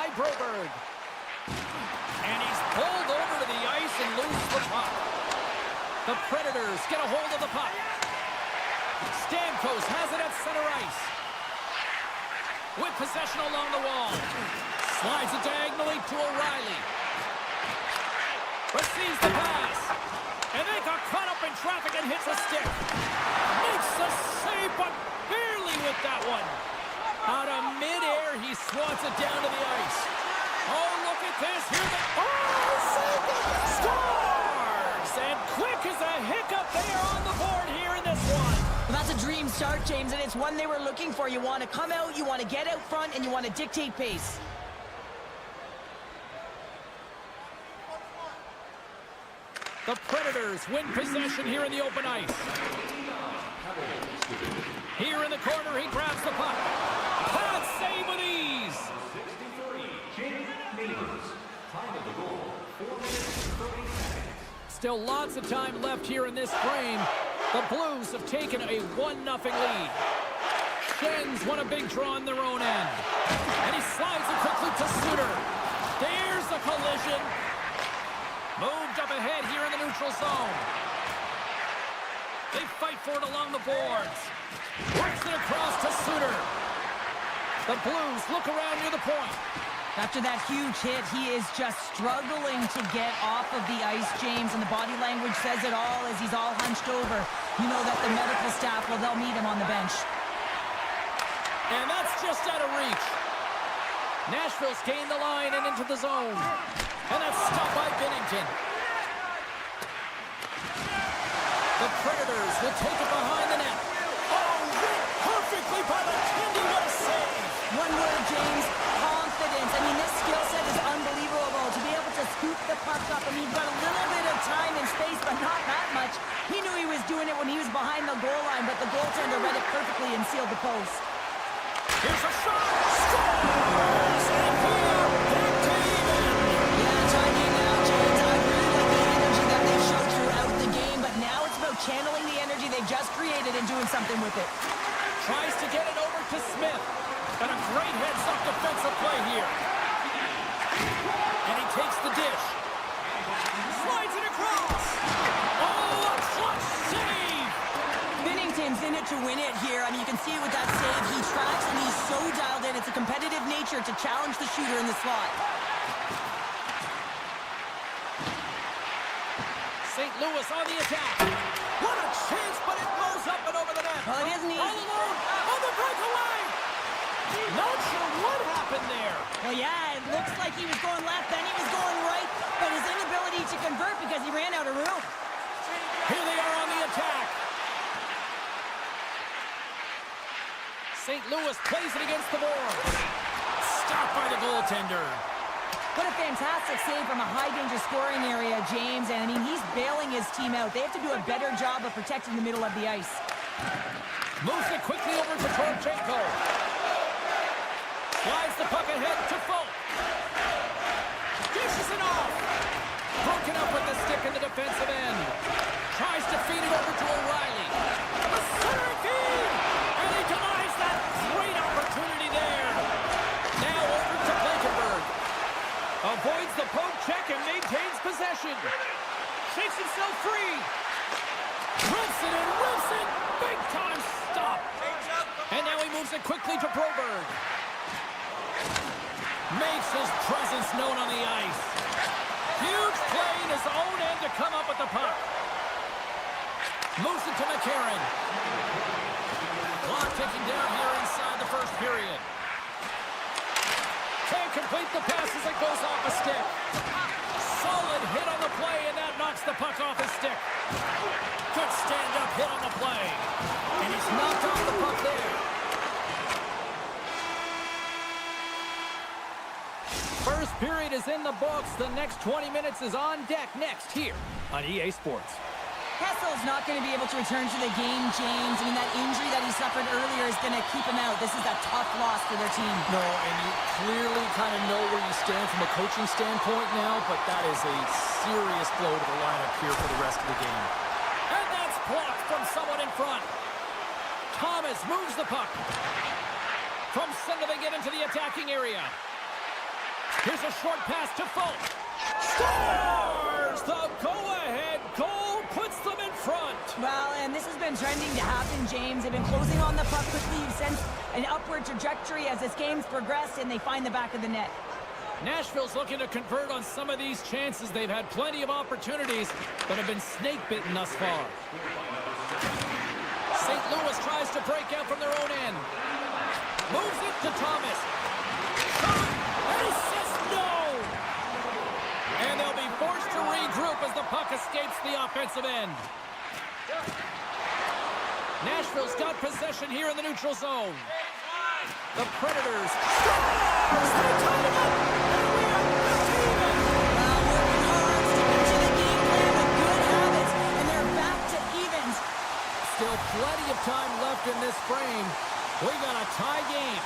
by Broberg. And he's pulled over to the ice and loses the puck. The Predators get a hold of the puck. Stamkos has it at center ice. With possession along the wall. Slides it diagonally to O'Reilly. Receives the pass. And they got caught up in traffic and hits a stick. Makes the save, but barely with that one. Out of midair, he swats it down to the ice. Oh, look at this. Here they... Oh, save it! Scores! And quick as a hiccup, they are on the board here in this one. Well, that's a dream start, James, and it's one they were looking for. You want to come out, you want to get out front, and you want to dictate pace. The Predators win possession here in the open ice. Here in the corner, he grabs the puck. Pass save with ease. Still lots of time left here in this frame. The Blues have taken a 1-0 lead. Shen's won a big draw on their own end. And he slides it quickly to Suter. There's the collision. Moved up ahead here in the neutral zone. They fight for it along the boards. Works it across to Suter. The Blues look around near the point. After that huge hit, he is just struggling to get off of the ice, James, and the body language says it all as he's all hunched over. You know that the medical staff, well, they'll meet him on the bench. And that's just out of reach. Nashville's gained the line and into the zone. And that's stopped by Binnington. The Predators will take it behind the net. Oh, read perfectly by the Kindy. What a save. One word, James, confidence. I mean, this skill set is unbelievable. To be able to scoop the puck up, I mean, he's got a little bit of time and space, but not that much. He knew he was doing it when he was behind the goal line, but the goaltender read it perfectly and sealed the post. Here's a shot. Scores! And here, back to even. Yeah, timing now, James. I really like the energy that they showed throughout the game, but now it's about channeling the energy they just created and doing something with it. Tries to get it over to Smith. And a great heads-up defensive play here. And he takes the dish. Slides it across. Oh, a clutch save! Binnington's in it to win it here. I mean, you can see it with that save. He tracks and he's so dialed in. It's a competitive nature to challenge the shooter in the slot. St. Louis on the attack. What a chance, but it goes up and over the net. Well, it isn't easy. All alone on the breakaway. Not sure what happened there. Well, yeah, it looks like he was going left, then he was going right, but his inability to convert because he ran out of room. Here they are on the attack. St. Louis plays it against the boards. Stopped by the goaltender. What a fantastic save from a high-danger scoring area, James. And, I mean, he's bailing his team out. They have to do a better job of protecting the middle of the ice. Moves it quickly over to Torchenko. Slides the puck ahead to Folk. Dishes it off. Broken up with the stick in the defensive end. Tries to feed it over to O'Reilly. A center feed. And he denies that great opportunity there. Now over to Blankenberg. Avoids the poke check and maintains possession. Shakes himself free. Rips it and whips it. Big time stop. And now he moves it quickly to Broberg. Makes his presence known on the ice. Huge play in his own end to come up with the puck. Moves it to McCarron. Clock ticking down here inside the first period. Can't complete the pass as it goes off a stick. Solid hit on the play, and that knocks the puck off his stick. Good stand-up hit on the play. And he's knocked off the puck there. First period is in the books. The next 20 minutes is on deck next here on EA Sports. Kessel's not going to be able to return to the game, James. I mean, that injury that he suffered earlier is going to keep him out. This is a tough loss for their team. No, and you clearly kind of know where you stand from a coaching standpoint now, but that is a serious blow to the lineup here for the rest of the game. And that's blocked from someone in front. Thomas moves the puck. From center they get into the attacking area. Here's a short pass to Fultz. Scores! The go-ahead goal puts them in front. Well, and this has been trending to happen, James. They've been closing on the puck quickly. You've sensed an upward trajectory as this game's progressed, and they find the back of the net. Nashville's looking to convert on some of these chances. They've had plenty of opportunities, but have been snake-bitten thus far. St. Louis tries to break out from their own end. Moves it to Thomas. And he says no! And they'll be forced to regroup as the puck escapes the offensive end. Nashville's got possession here in the neutral zone. The Predators scores! They tie it up! Working hard, sticking to the game plan with good habits, and they're back to evens. Still plenty of time left in this frame. We got a tie game.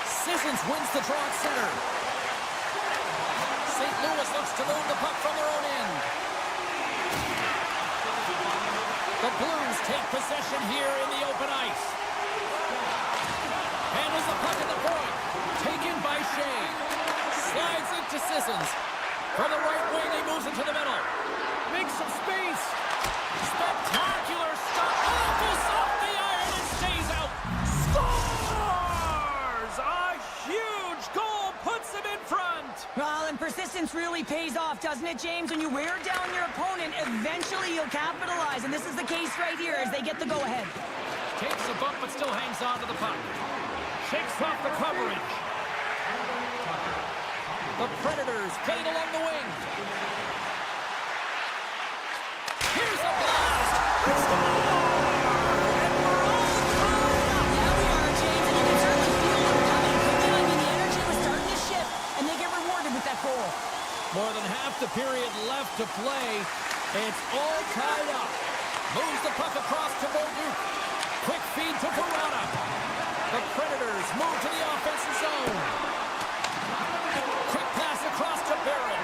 Sissons wins the draw at center. St. Louis looks to move the puck from their own end. The Blues take possession here in the open ice. Handles the puck at the point. Taken by Shea. Slides it to Sissons. From the right wing, he moves it to the middle. Makes some space. Spectacular stuff. Oh, goes off the iron and stays out. Scores! A huge goal puts him in front. Well, and persistence really pays off, doesn't it, James? When you wear down your opponent, eventually you'll capitalize. And this is the case right here as they get the go-ahead. Takes a bump but still hangs on to the puck. Shakes off the coverage. The Predators get it along the wing. Here's a blast. It's the ball. And we're all tied up. Yeah, we are, James, and you can certainly feel them coming quickly. I mean, the energy was starting to shift, and they get rewarded with that goal. More than half the period left to play. It's all tied up. Moves the puck across to Bolduc. Quick feed to Verona. The Predators move to the offensive zone. Quick pass across to Barron.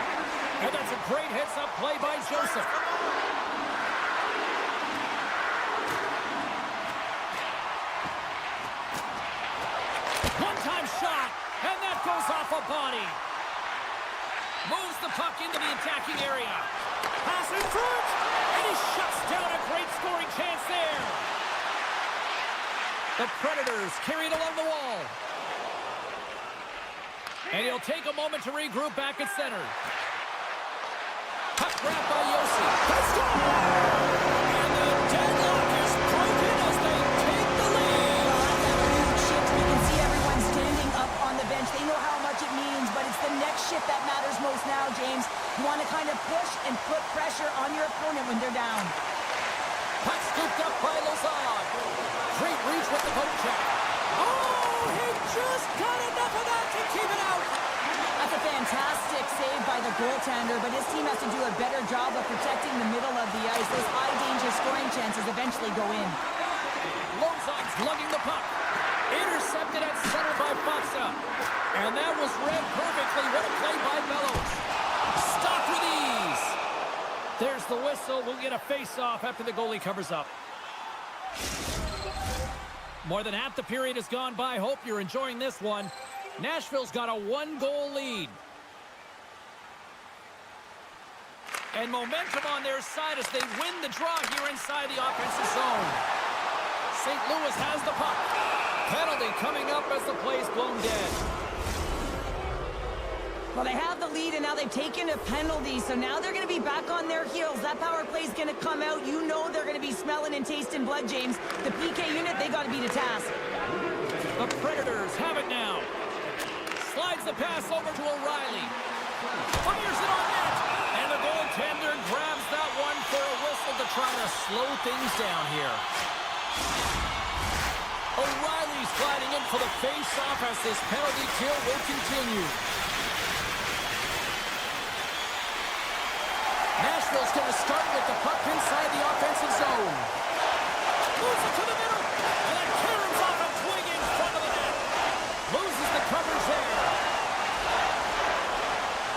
And that's a great heads-up play by Joseph. One-time shot, and that goes off a body. Moves the puck into the attacking area. Pass in front, and he shuts down a great scoring chance there. The Predators carry it along the wall. And he'll take a moment to regroup back at center. Puck grab by Yossi. Let's go! And the deadlock is broken as they take the lead. That huge shift. You can see everyone standing up on the bench. They know how much it means, but it's the next shift that matters most now, James. You want to kind of push and put pressure on your opponent when they're down. Puck scooped up by Lazard. Great reach with the poke check. Oh, he just got enough of that to keep it out. That's a fantastic save by the goaltender, but his team has to do a better job of protecting the middle of the ice. Those high-danger scoring chances eventually go in. Lozon's lugging the puck. Intercepted at center by Foxa. And that was read perfectly. What a play by Bellows. Stop with ease. There's the whistle. We'll get a face-off after the goalie covers up. More than half the period has gone by. Hope you're enjoying this one. Nashville's got a one-goal lead. And momentum on their side as they win the draw here inside the offensive zone. St. Louis has the puck. Penalty coming up as the play's blown dead. Well, they have the lead, and now they've taken a penalty, so now they're going to be back on their heels. That power play is going to come out. You know they're going to be smelling and tasting blood, James. The PK unit, they got to be the task. The Predators have it now. Slides the pass over to O'Reilly. Fires it on net. And the goaltender grabs that one for a whistle to try to slow things down here. O'Reilly's gliding in for the face-off as this penalty kill will continue. Nashville's going to start with the puck inside the offensive zone. Moves it to the middle. And then caroms off a twig in front of the net. Loses the coverage there.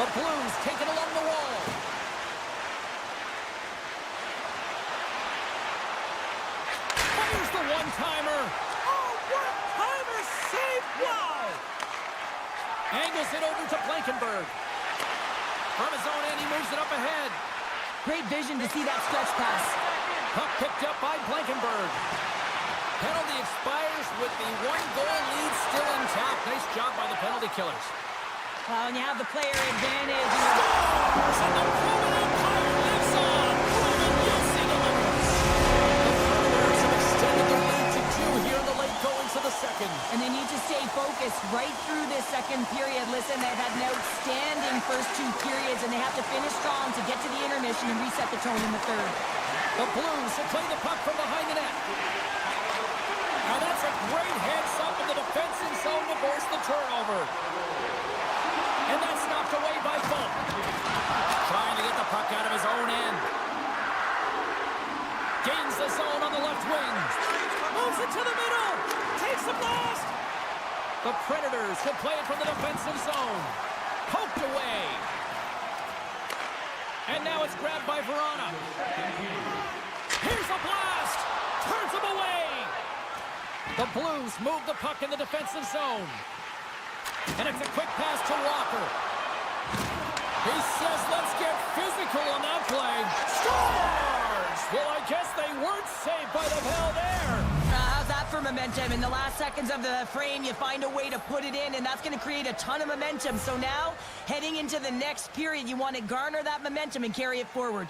The Blues take it along the wall. Fires the one-timer. Oh, one-timer save. Wow. Angles it over to Blankenberg. From his own end, he moves it up ahead. Great vision to see that stretch pass. Puck picked up by Blankenberg. Penalty expires with the one-goal lead still intact. Nice job by the penalty killers. Well, and you have the player advantage. Scores! And the Roman Empire lives on. Roman Yossi delivers. The Predators have extended their lead to 2 here in the late goings of the second. And they need to stay focused right through this second period. Listen, they've had an outstanding first 2 periods, and they have to finish strong to get to the intermission and reset the tone in the third. The Blues will play the puck from behind the net. Now that's a great heads-up in the defensive zone to force the turnover. And that's knocked away by Fulk. Trying to get the puck out of his own end. Gains the zone on the left wing. Moves it to the middle. Takes the blast. The Predators will play it from the defensive zone. Poked away. And now it's grabbed by Verona. Here's a blast. Turns him away. The Blues move the puck in the defensive zone. And it's a quick pass to Walker. He says, let's get physical on that play. Scores! Well, I guess they weren't saved by the bell there. How's that for momentum? In the last seconds of the frame, you find a way to put it in, and that's going to create a ton of momentum. So now, heading into the next period, you want to garner that momentum and carry it forward.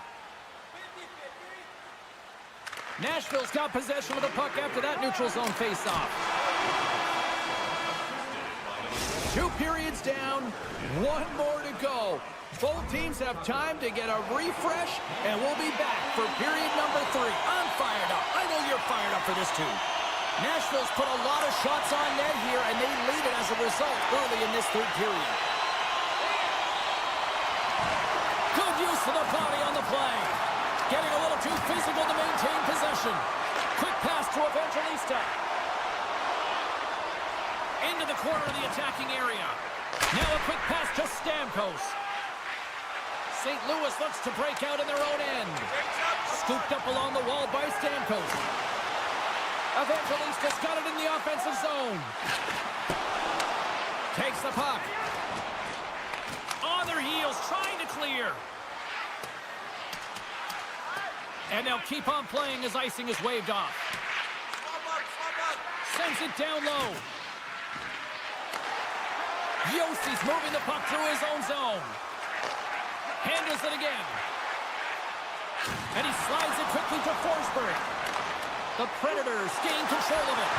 Nashville's got possession of the puck after that neutral zone faceoff. 2 periods down, 1 more to go. Both teams have time to get a refresh, and we'll be back for period number 3. I'm fired up. I know you're fired up for this too. Nashville's put a lot of shots on net here, and they lead it as a result early in this 3rd period. Good use of the body on the play. Getting a little too physical to maintain possession. Quick pass to Evangelista. Into the corner of the attacking area. Now a quick pass to Stamkos. St. Louis looks to break out in their own end. Scooped up along the wall by Stamkos. Evangelista's got it in the offensive zone. Takes the puck. On their heels, trying to clear. And they'll keep on playing as icing is waved off. Sends it down low. Yossi's moving the puck through his own zone. Handles it again. And he slides it quickly to Forsberg. The Predators gain control of it.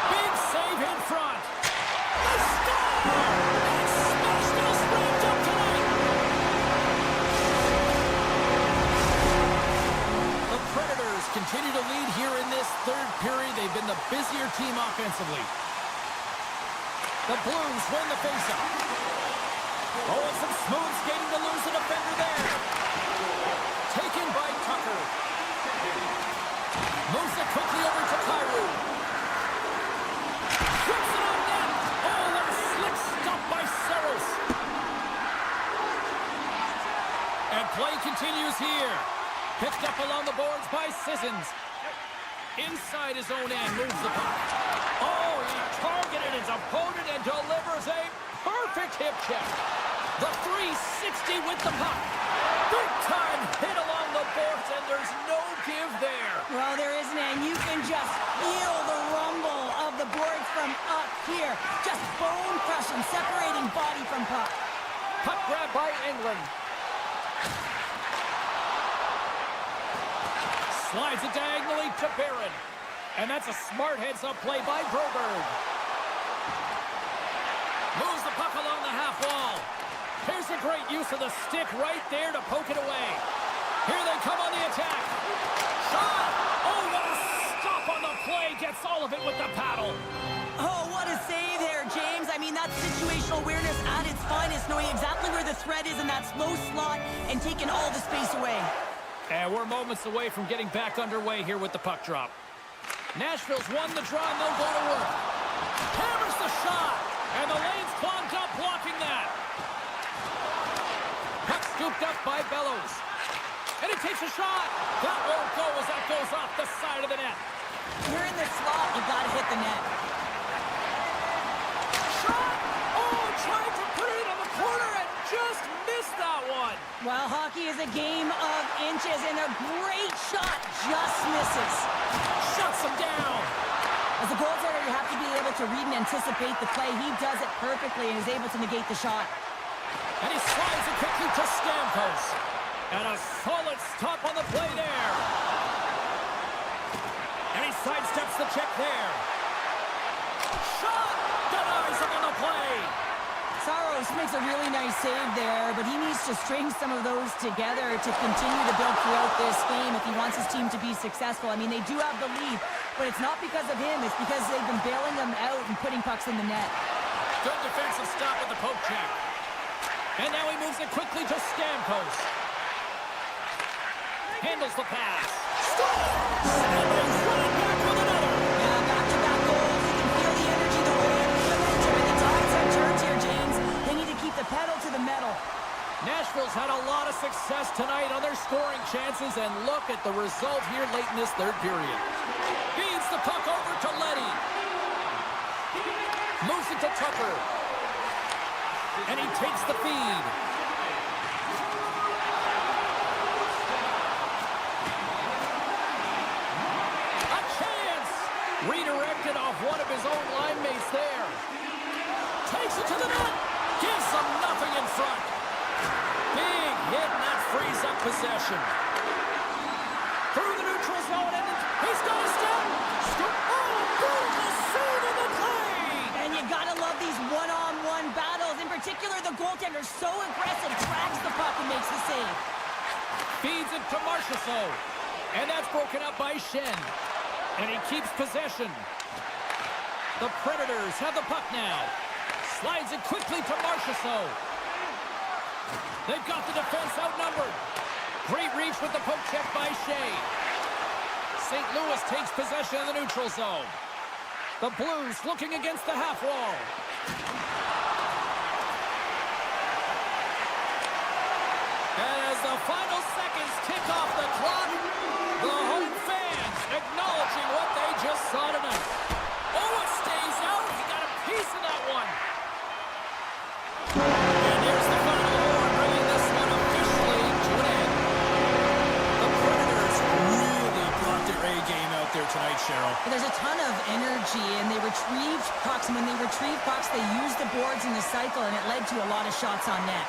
Big save in front. The star! Sneknest wrapped up tonight. The Predators continue to lead here in this 3rd period. They've been the busier team offensively. The Blues win the faceoff. Oh, and some smooth skating to lose a defender there. Taken by Tucker. Moves it quickly over to Kyrou. Puts it on net. Oh, what a slick stop by Saros. And play continues here. Picked up along the boards by Sissons. Inside his own end, moves the puck. Oh, he targeted his opponent and delivers a perfect hip check. The 360 with the puck. Big time hit along the boards, and there's no give there. Well, there isn't, and you can just feel the rumble of the boards from up here. Just bone crushing, separating body from puck. Puck grab by England. Slides it diagonally to Barron. And that's a smart heads-up play by Broberg. Moves the puck along the half wall. Here's a great use of the stick right there to poke it away. Here they come on the attack. Shot! Oh, what a stop on the play. Gets all of it with the paddle. Oh, what a save there, James. I mean, that's situational awareness at its finest, knowing exactly where the threat is in that slow slot and taking all the space away. And we're moments away from getting back underway here with the puck drop. Nashville's won the draw, and they'll go to work. Hammers the shot, and the lane's clogged up, blocking that. Puck scooped up by Bellows. And he takes a shot. That won't go as that goes off the side of the net. You're in the slot, you gotta hit the net. Shot! Oh, tried to put Well, hockey is a game of inches, and a great shot just misses. Shuts him down. As a goaltender, you have to be able to read and anticipate the play. He does it perfectly and is able to negate the shot. And he slides it quickly to Stamkos. And a solid stop on the play there. And he sidesteps the check there. Shot! Denies him on the play. Saros makes a really nice save there, but he needs to string some of those together to continue to build throughout this game if he wants his team to be successful. I mean, they do have the lead, but it's not because of him. It's because they've been bailing them out and putting pucks in the net. Good defensive stop with the poke check. And now he moves it quickly to Stamkos. Handles the pass. Stamkos running back with another. Yeah, back-to-back goals. You can feel the energy, the momentum, and the tides have turned here, James. They need to keep the pedal to the metal. Nashville's had a lot of success tonight on their scoring chances, and look at the result here late in this third period. Feeds the puck over to Leddy. Moves it to Tucker. And he takes the feed. A chance! Redirected off one of his own line mates there. Takes it to the net. Gives them nothing in front. Big hit, and that frees up possession. Through the neutral zone, and he's got a step. Oh, beautiful save in the play! And you gotta love these one-on-one battles. In particular, the goaltender so aggressive, tracks the puck and makes the save. Feeds it to Marchessault. And that's broken up by Shen. And he keeps possession. The Predators have the puck now. Slides it quickly to Marchessault. They've got the defense outnumbered. Great reach with the poke check by Shea. St. Louis takes possession of the neutral zone. The Blues looking against the half wall. And as the final seconds tick off the clock, the home fans acknowledging what they just saw tonight. Oh, it stays out. He got a piece of that one. And here's the final horn, bringing this one officially to an end. The Predators really brought their A game out there tonight, Cheryl. There's a ton of energy, and they retrieved pucks. And when they retrieved pucks, they used the boards in the cycle, and it led to a lot of shots on net.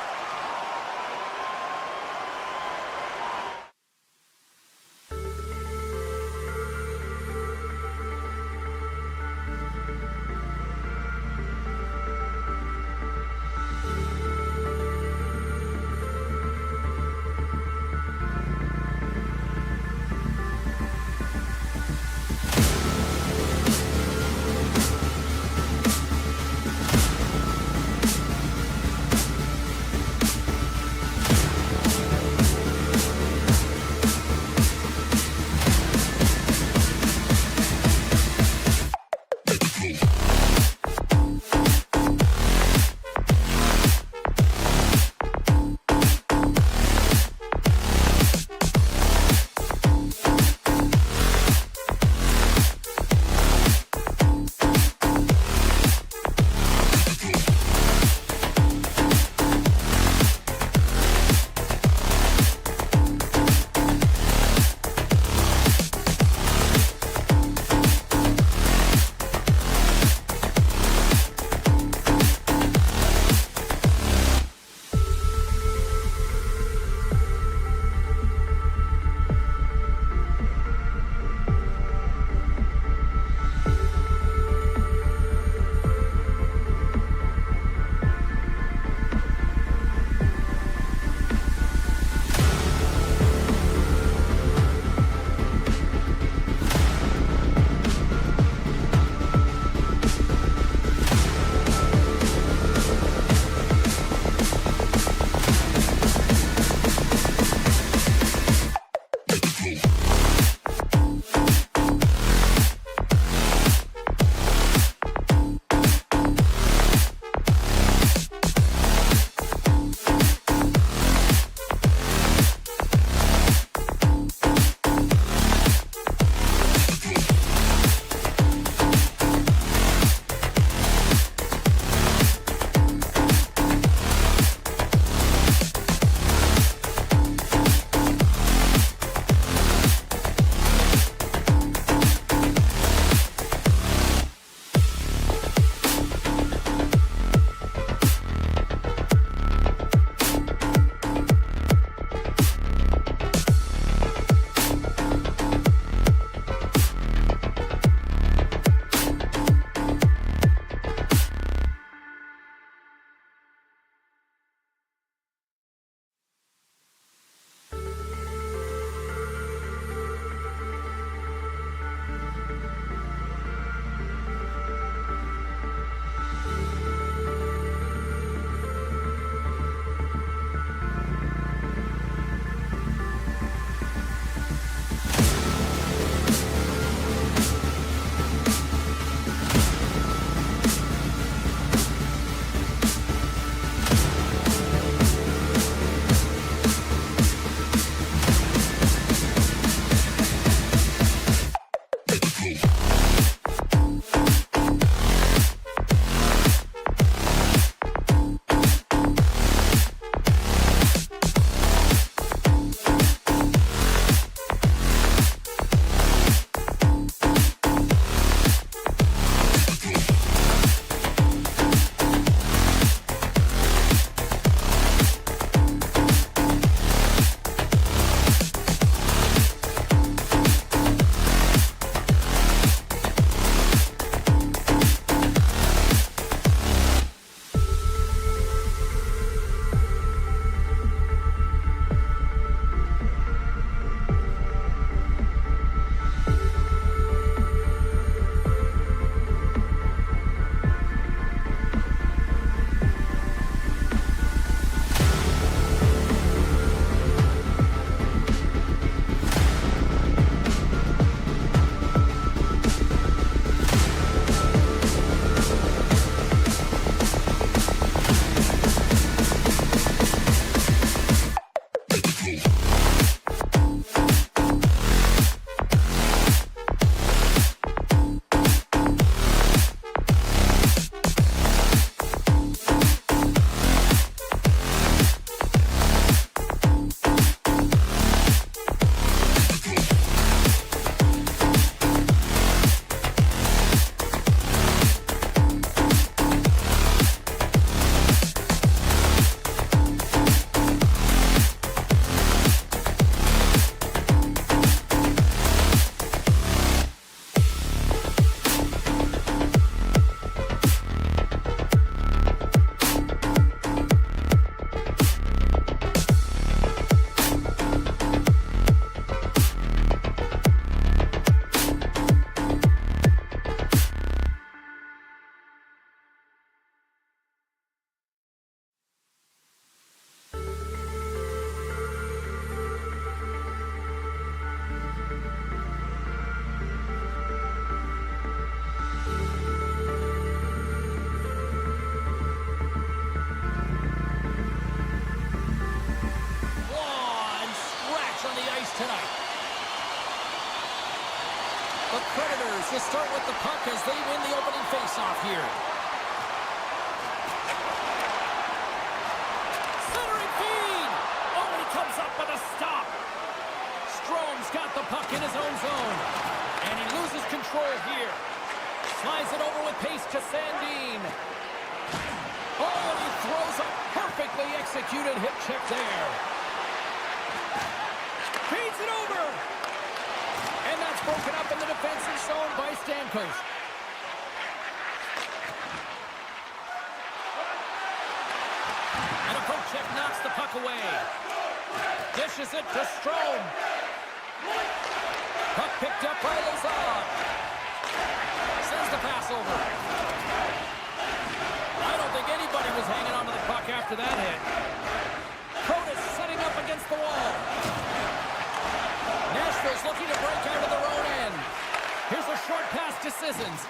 The Predators to start with the puck as they win the opening faceoff here. Centering feed! Oh, and he comes up with a stop. Strome's got the puck in his own zone. And he loses control here. Slides it over with pace to Sandin. Oh, and he throws a perfectly executed hip check there. Feeds it over. And that's broken up in the defensive zone by Stamkos. And a poke check knocks the puck away. Dishes it to Strome. Puck picked up by Lazard. Sends the pass over. I don't think anybody was hanging on to the puck after that hit. Protas setting up against the wall. Nashville's looking to break out of their own end. Here's a short pass to Sissons.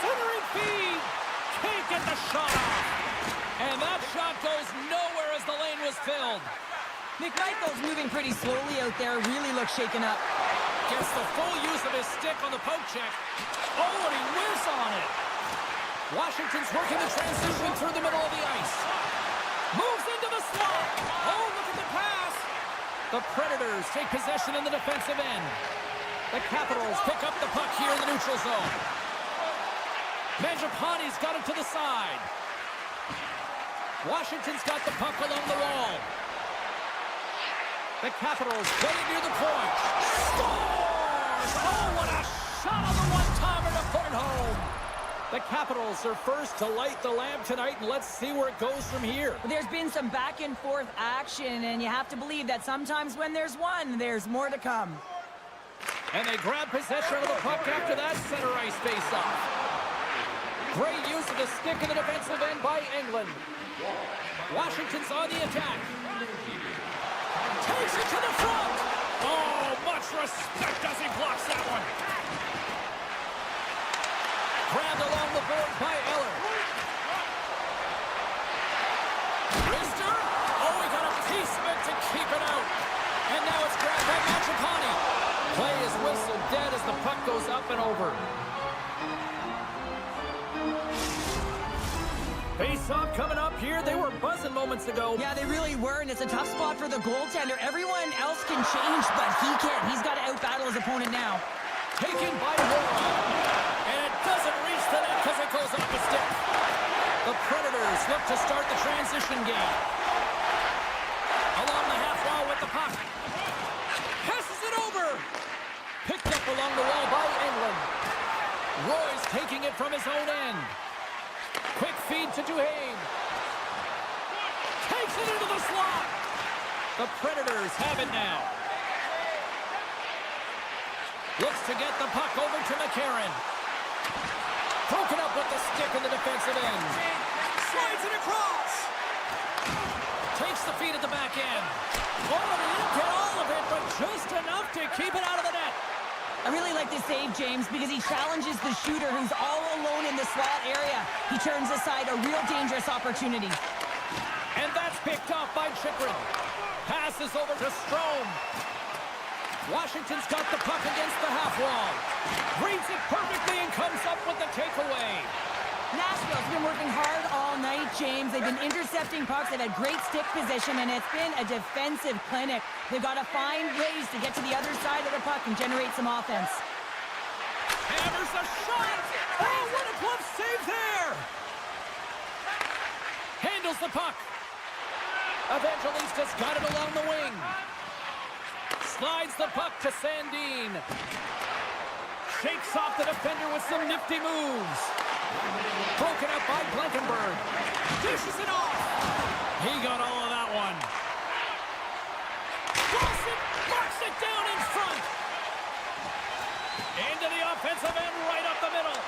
Centering feed. Can't get the shot off. And that shot goes nowhere as the lane was filled. McMichael's moving pretty slowly out there. Really looks shaken up. Gets the full use of his stick on the poke check. Oh, and he whiffs on it. Washington's working the transition through the middle of the ice. Moves into the slot. Oh, look at the pass. The Predators take possession in the defensive end. The Capitals pick up the puck here in the neutral zone. Mangiapane's got it to the side. Washington's got the puck along the wall. The Capitals getting near the point. Scores! Oh, what a shot on the one-timer to put it home. The Capitals are first to light the lamp tonight, and let's see where it goes from here. There's been some back-and-forth action, and you have to believe that sometimes when there's one, there's more to come. And they grab possession of the puck after that center ice face-off. Great use of the stick in the defensive end by England. Washington's on the attack. Takes it to the front. Oh, much respect as he blocks that one. Grabbed along the board by Eller. Rister. Oh, he got a piece of it to keep it out. And now it's grabbed by Mangiapane. Play is whistled dead as the puck goes up and over. Face-off coming up here. They were buzzing moments ago. Yeah, they really were, and it's a tough spot for the goaltender. Everyone else can change, but he can't. He's got to out-battle his opponent now. Taken by Warren. And it doesn't reach the net because it goes off the stick. The Predators look to start the transition game. Along the half wall with the puck. Passes it over. Picked up along the wall by England. Roy's taking it from his own end. Quick feed to Duhaime. Takes it into the slot. The Predators have it now. Looks to get the puck over to McCarron. Broken up with the stick in the defensive end. Slides it across. Takes the feed at the back end. Oh, he didn't get all of it, but just enough to keep it out of the net. I really like this save, James, because he challenges the shooter who's all alone in the slot area. He turns aside a real dangerous opportunity. And that's picked off by Chychrun. Passes over to Strome. Washington's got the puck against the half wall. Reads it perfectly and comes up with the takeaway. Nashville's been working hard all night, James. They've been intercepting pucks. They've had great stick position, and it's been a defensive clinic. They've got to find ways to get to the other side of the puck and generate some offense. Hammers a shot! Oh, what a glove save there! Handles the puck. Evangelista's got it along the wing. Slides the puck to Sandin. Shakes off the defender with some nifty moves. Broken up by Blankenberg. Dishes it off. He got all of that one. Boston marks it down in front. Into the offensive end, right up the middle.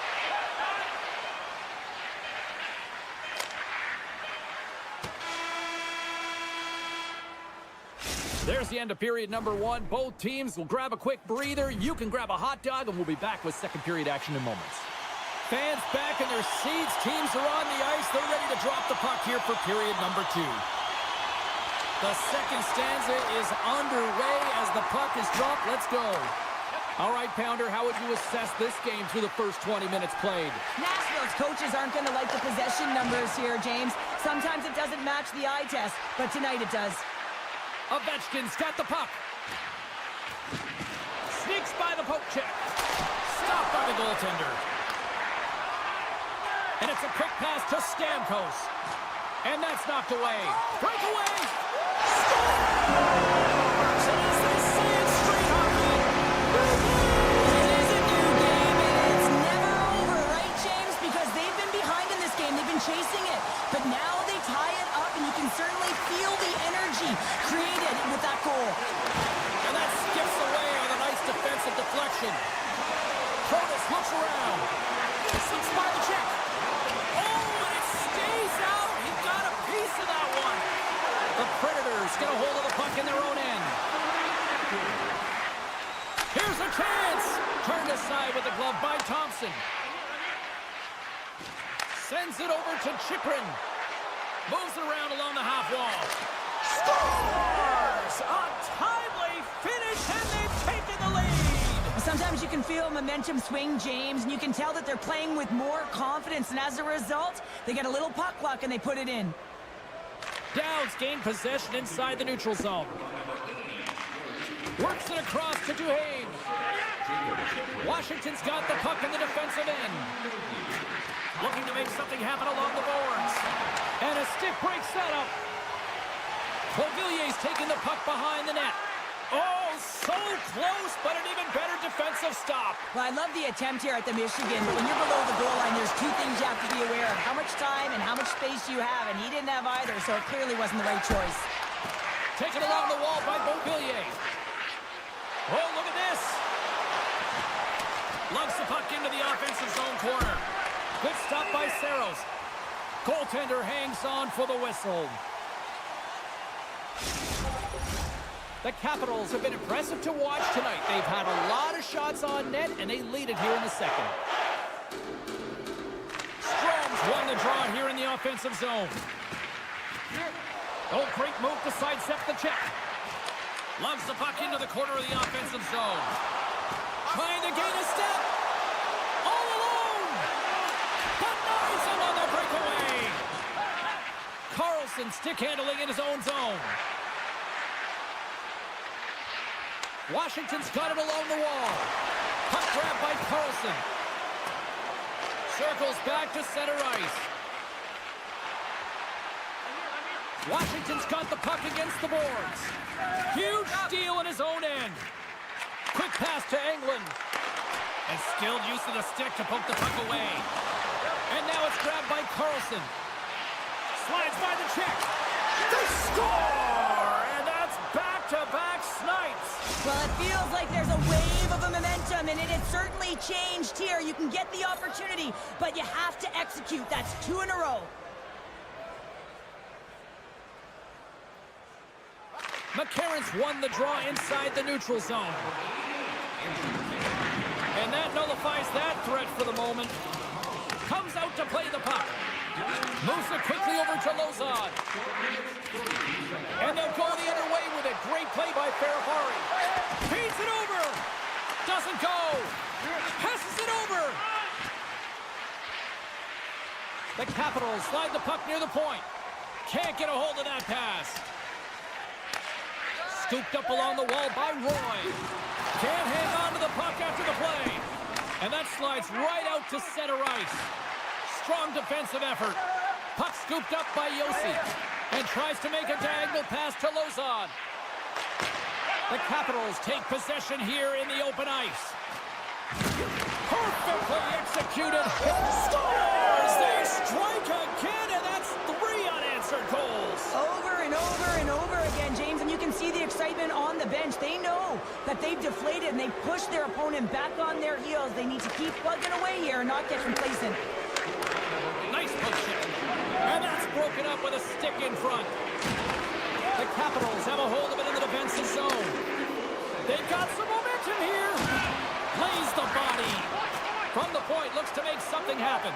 There's the end of period number one. Both teams will grab a quick breather. You can grab a hot dog, and we'll be back with second period action in moments. Fans back in their seats. Teams are on the ice. They're ready to drop the puck here for period number two. The second stanza is underway as the puck is dropped. Let's go. All right, Pounder, how would you assess this game through the first 20 minutes played? Nashville's coaches aren't going to like the possession numbers here, James. Sometimes it doesn't match the eye test, but tonight it does. Ovechkin's got the puck. Sneaks by the poke check. Stopped by the goaltender. And it's a quick pass to Stamkos. And that's knocked away. Breakaway! Scores! And as they say it straight hockey, It is a new game, and it's never over, right, James? Because they've been behind in this game. They've been chasing it. But now they tie it up, and you can certainly feel the energy created with that goal. and that skips away on a nice defensive deflection. Protas looks around. Slips by the check. Oh, and it stays out. He got a piece of that one. The Predators get a hold of the puck in their own end. Here's a chance. Turned aside with the glove by Thompson. Sends it over to Chyprin. Moves it around along the half wall. Scores! A timely finish, and they've taken the lead. Sometimes you can feel momentum swing, James, and you can tell that they're playing with more confidence, and as a result, they get a little puck luck and they put it in. Dowds gain possession inside the neutral zone. Works it across to Duhaime. Washington's got the puck in the defensive end. Looking to make something happen along the boards. And a stick break setup. Beauvillier's taking the puck behind the net. Oh, so close, but an even better defensive stop. Well, I love the attempt here at the Michigan, but when you're below the goal line, there's two things you have to be aware of. How much time and how much space you have, and he didn't have either, so it clearly wasn't the right choice. Taken along the wall by Beauvillier. Oh, look at this. Lugs the puck into the offensive zone corner. Good stop by Saros. Goaltender hangs on for the whistle. The Capitals have been impressive to watch tonight. They've had a lot of shots on net, and they lead it here in the second. Strom's won the draw here in the offensive zone. Oh, great move to sidestep the check. Lugs the puck into the corner of the offensive zone. Trying to gain a step. All alone. Denies him on the breakaway. Carlson stick handling in his own zone. Washington's got it along the wall. Puck grab by Carlson. Circles back to center ice. Washington's got the puck against the boards. Huge steal in his own end. Quick pass to Englund. And skilled use of the stick to poke the puck away. And now it's grabbed by Carlson. Slides by the check. They score! And that's back-to-back snipes. Well, it feels like there's a wave of a momentum, and it has certainly changed here. You can get the opportunity, but you have to execute. That's two in a row. McCarron's won the draw inside the neutral zone. And that nullifies that threat for the moment. Comes out to play the puck. Moves it quickly over to Lozon. And they'll go the other way with it. Great play by Ferrari. Feeds it over. Doesn't go. Passes it over. The Capitals slide the puck near the point. Can't get a hold of that pass. Scooped up along the wall by Roy. Can't hang on to the puck after the play. And that slides right out to center ice. Strong defensive effort. Puck scooped up by Yossi. And tries to make a diagonal pass to Lozon. The Capitals take possession here in the open ice. Perfectly executed. Scores! They strike again, and that's 3 unanswered goals. Over and over and over again, James, and you can see the excitement on the bench. They know that they've deflated and they've pushed their opponent back on their heels. They need to keep plugging away here and not get complacent. Nice push. And that's broken up with a stick in front. The Capitals have a hold of it in the defensive zone. They've got some momentum here. Lays the body. From the point, looks to make something happen.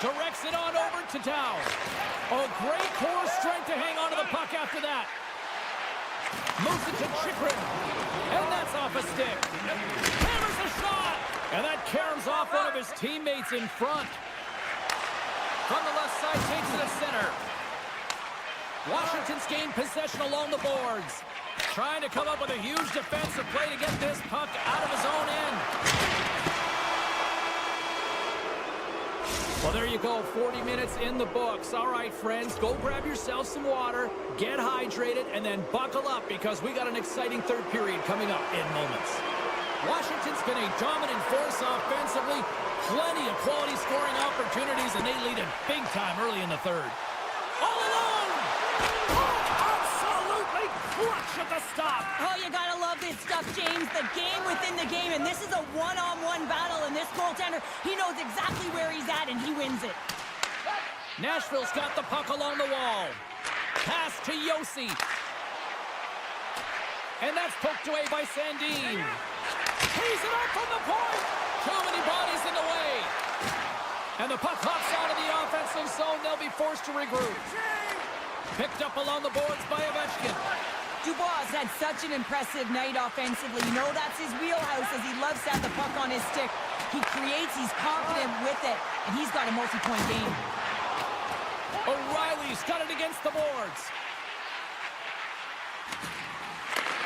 Directs it on over to Dow. Oh, great core strength to hang on to the puck after that. Moves it to Chikrin. And that's off a stick. Hammers a shot. And that caroms off one of his teammates in front. From the left side, takes it to center. Washington's gained possession along the boards. Trying to come up with a huge defensive play to get this puck out of his own end. Well, there you go. 40 minutes in the books. All right, friends, go grab yourself some water, get hydrated, and then buckle up because we got an exciting third period coming up in moments. Washington's been a dominant force offensively. Plenty of quality scoring opportunities, and they lead it big time early in the third. All alone! Oh, absolutely clutch at the stop! Oh, you gotta love this stuff, James. The game within the game, and this is a one-on-one battle, and this goaltender, he knows exactly where he's at, and he wins it. Nashville's got the puck along the wall. Pass to Yossi. And that's poked away by Sandin. Tees it up from the point. Too many bodies in the way. And the puck hops out of the offensive zone. They'll be forced to regroup. Picked up along the boards by Ovechkin. Dubois had such an impressive night offensively. You know that's his wheelhouse as he loves to have the puck on his stick. He creates, he's confident with it, and he's got a multi-point game. O'Reilly's got it against the boards.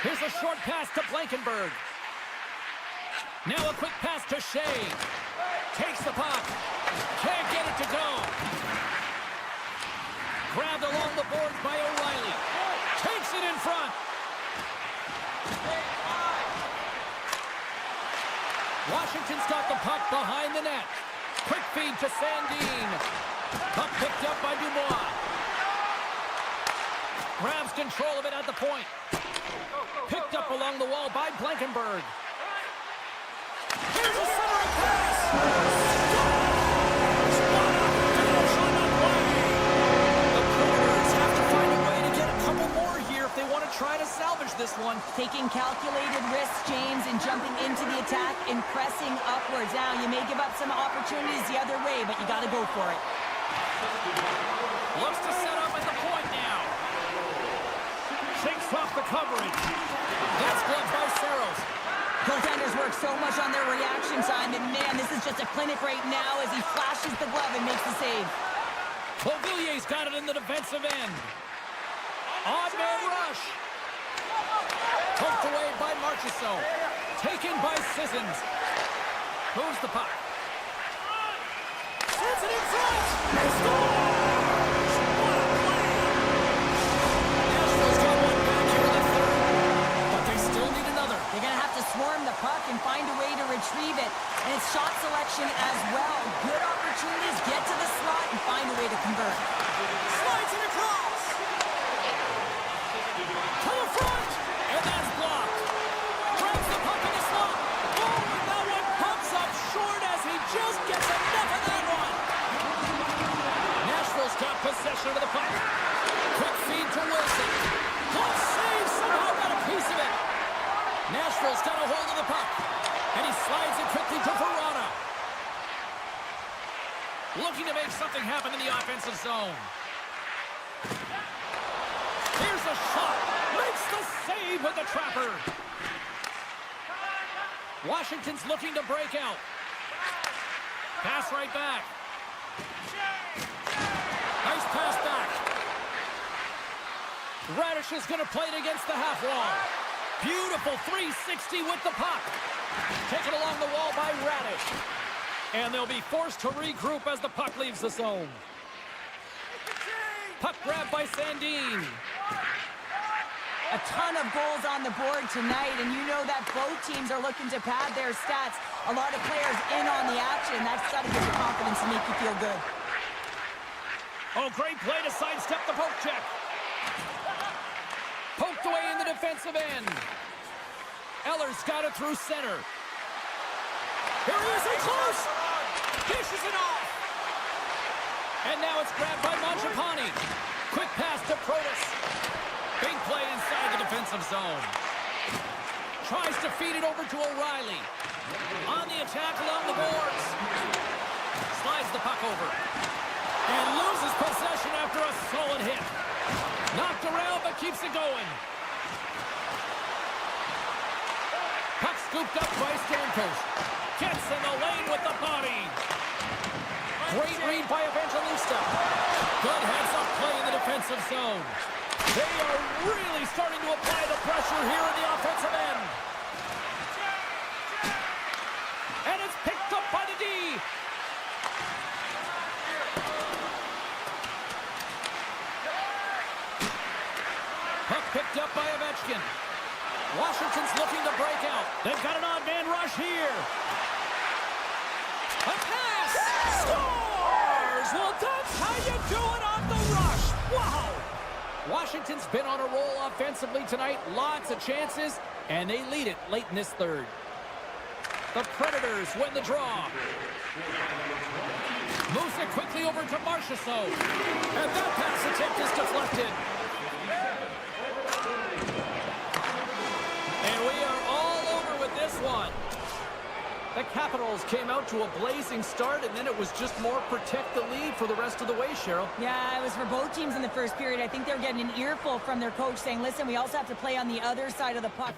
Here's a short pass to Blankenberg. Now a quick pass to Shea. Takes the puck. Can't get it to go. Grabbed along the boards by O'Reilly. Takes it in front. Washington's got the puck behind the net. Quick feed to Sandin. Puck picked up by Dubois. Grabs control of it at the point. Picked up along the wall by Blankenberg. Here's a centering pass. The Predators have to find a way to get a couple more here if they want to try to salvage this one. Taking calculated risks, James, and jumping into the attack and pressing upwards. Now, you may give up some opportunities the other way, but you got to go for it. Looks to set up at the point now. Shakes off the coverage. That's blocked by Saros. Goaltenders work so much on their reaction time, and man, this is just a clinic right now as he flashes the glove and makes the save. Beauvillier's got it in the defensive end. Odd man rush. Poked away by Marchessault. Taken by Sissons. Moves the puck. Sends it in front. They score! Nashville's got one back here in the third, but they still need another. They're going to have to swarm the puck and find a way to retrieve it. And it's shot selection as well. Good opportunities, get to the slot and find a way to convert. Slides it across. To the front. And that's blocked. Grabs the puck in the slot. Oh, and that one comes up short as he just gets enough of that one. Nashville's got possession of the puck. Quick feed to Wilson. Close save. Somehow got a piece of it. Nashville's got a hold of the puck. And he slides it quickly to Verona. Looking to make something happen in the offensive zone. Here's a shot. Makes the save with the trapper. Washington's looking to break out. Pass right back. Nice pass back. Radish is going to play it against the half wall. Beautiful 360 with the puck. Taken along the wall by Radish. And they'll be forced to regroup as the puck leaves the zone. Puck grabbed by Sandin. A ton of goals on the board tonight, and you know that both teams are looking to pad their stats. A lot of players in on the action. That's got to give you confidence and make you feel good. Oh, great play to sidestep the poke check. Poked away in the defensive end. Eller's got it through center. Here he is, in close. Dishes it off. And now it's grabbed by Mangiapane. Quick pass to Protas. Big play inside the defensive zone. Tries to feed it over to O'Reilly. On the attack along the boards. Slides the puck over. And loses possession after a solid hit. Knocked around, but keeps it going. scooped up by Stamkos. Gets in the lane with the body. Great read by Evangelista. Good heads-up play in the defensive zone. They are really starting to apply the pressure here in the offensive end. And it's picked up by the D. Puck picked up by Ovechkin. Washington's looking to break out. They've got an odd man rush here. A pass! Scores! Well, that's how you do it on the rush. Wow! Washington's been on a roll offensively tonight. Lots of chances, and they lead it late in this third. The Predators win the draw. Moves it quickly over to Marchessault. And that pass attempt is deflected. And we are all over with this one. The Capitals came out to a blazing start, and then it was just more protect the lead for the rest of the way, Cheryl. Yeah, it was for both teams in the first period. I think they were getting an earful from their coach saying, listen, we also have to play on the other side of the puck.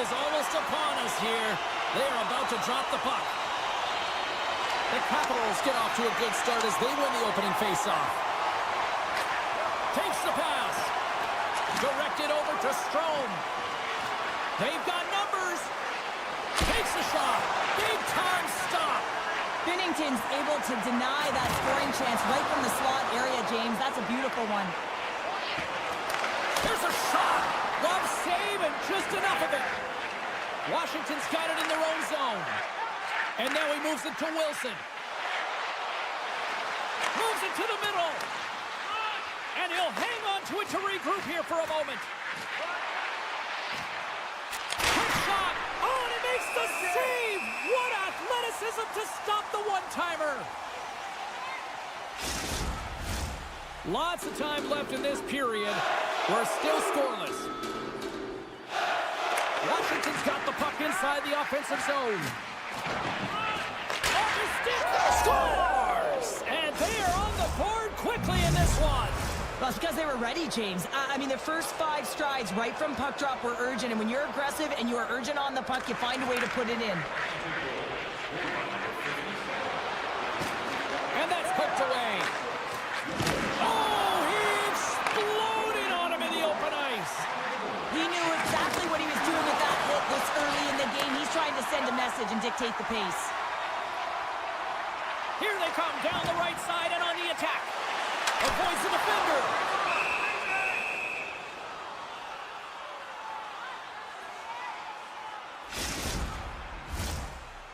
is almost upon us here. They are about to drop the puck. The Capitals get off to a good start as they win the opening faceoff. Takes the pass. Directed over to Strome. They've got numbers. Takes the shot. Big time stop. Binnington's able to deny that scoring chance right from the slot area, James. That's a beautiful one. There's a shot. Glove save and just enough of it. Washington's got it in their own zone. And now he moves it to Wilson. Moves it to the middle. And he'll hang on to it to regroup here for a moment. Quick shot. Oh, and he makes the save. What athleticism to stop the one-timer. Lots of time left in this period. We're still scoreless. Washington's got the puck inside the offensive zone. Off his stick, scores! And they are on the board quickly in this one. Well, it's because they were ready, James. I mean, the first 5 strides right from puck drop were urgent, and when you're aggressive and you are urgent on the puck, you find a way to put it in. And that's poked away. Oh, he exploded on him in the open ice. He knew exactly what he was doing with that hit this early in the game. He's trying to send a message and dictate the pace. Here they come down the right side and on the attack. Avoids the defender.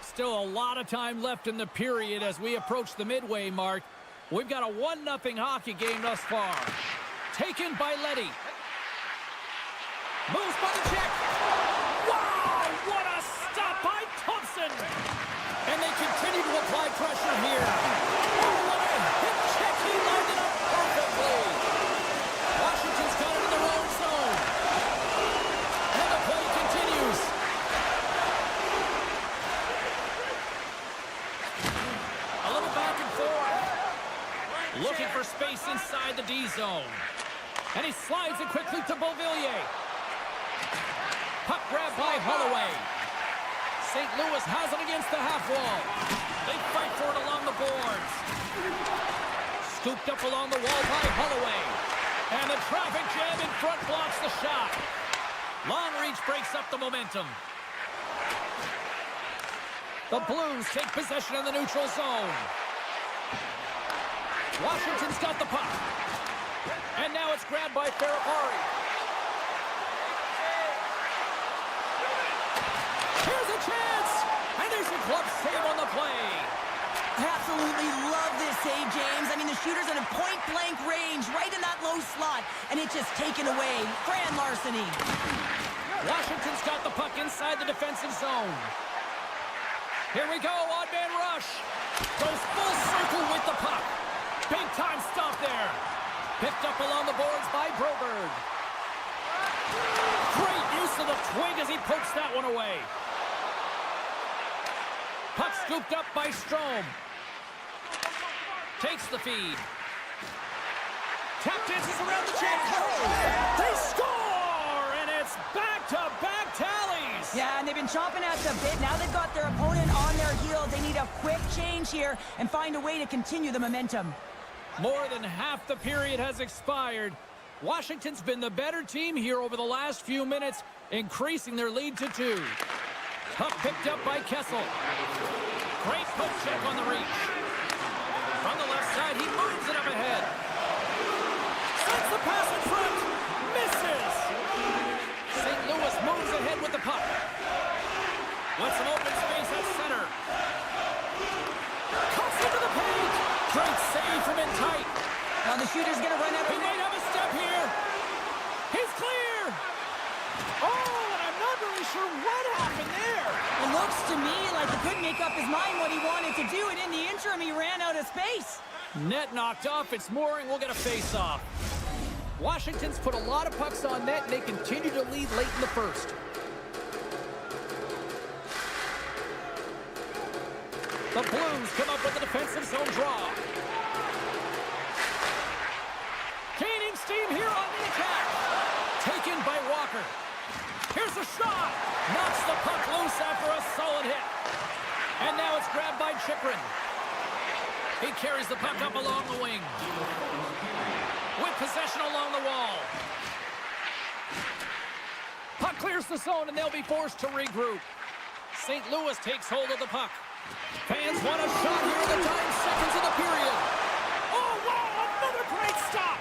Still a lot of time left in the period as we approach the midway mark. We've got a 1-0 hockey game thus far. Taken by Letty. Moves by the check. Wow, what a stop by Thompson. And they continue to apply pressure here. Oh, what a hip check. He lined it up perfectly. Washington's got it in their own zone. And the play continues. A little back and forth. Looking for space inside the D zone. And he slides it quickly to Beauvillier. Puck grab by Holloway. St. Louis has it against the half wall. They fight for it along the boards. Scooped up along the wall by Holloway. And the traffic jam in front blocks the shot. Long reach breaks up the momentum. The Blues take possession in the neutral zone. Washington's got the puck. And now it's grabbed by Ferrari. Here's a chance! And there's a glove save on the play. I absolutely love this save, James. I mean, the shooter's in a point-blank range right in that low slot, and it's just taken away. Grand larceny. Washington's got the puck inside the defensive zone. Here we go, odd man rush. Goes full circle with the puck. Big time stop there. Picked up along the boards by Broberg. Great use of the twig as he pokes that one away. Puck scooped up by Strome. Takes the feed. Tap dances around the check. They score! And it's back-to-back tallies. Yeah, and they've been chomping at the bit. Now they've got their opponent on their heels. They need a quick change here and find a way to continue the momentum. More than half the period has expired. Washington's been the better team here over the last few minutes, increasing their lead to 2. Puck picked up by Kessel. Great poke check on the reach. From the left side, he moves it up ahead. Sends the pass in front. Misses. St. Louis moves ahead with the puck. With some open space at center. Cuts into the paint. Great save from in tight. Now the shooter's going to run out. He might have a step here. He's clear. Oh, and I'm not really sure what happened there. It looks to me like he couldn't make up his mind what he wanted to do, and in the interim, he ran out of space. Net knocked off. It's Mooring. We'll get a face-off. Washington's put a lot of pucks on net, and they continue to lead late in the first. The Blues come up with a defensive zone draw. Gaining steam here on the attack. Taken by Walker. Here's a shot. Knocks the puck loose after a solid hit. And now it's grabbed by Chychrun. He carries the puck up along the wing. With possession along the wall. Puck clears the zone, and they'll be forced to regroup. St. Louis takes hold of the puck. Fans want a shot here in the dying seconds of the period. Oh, wow, another great stop.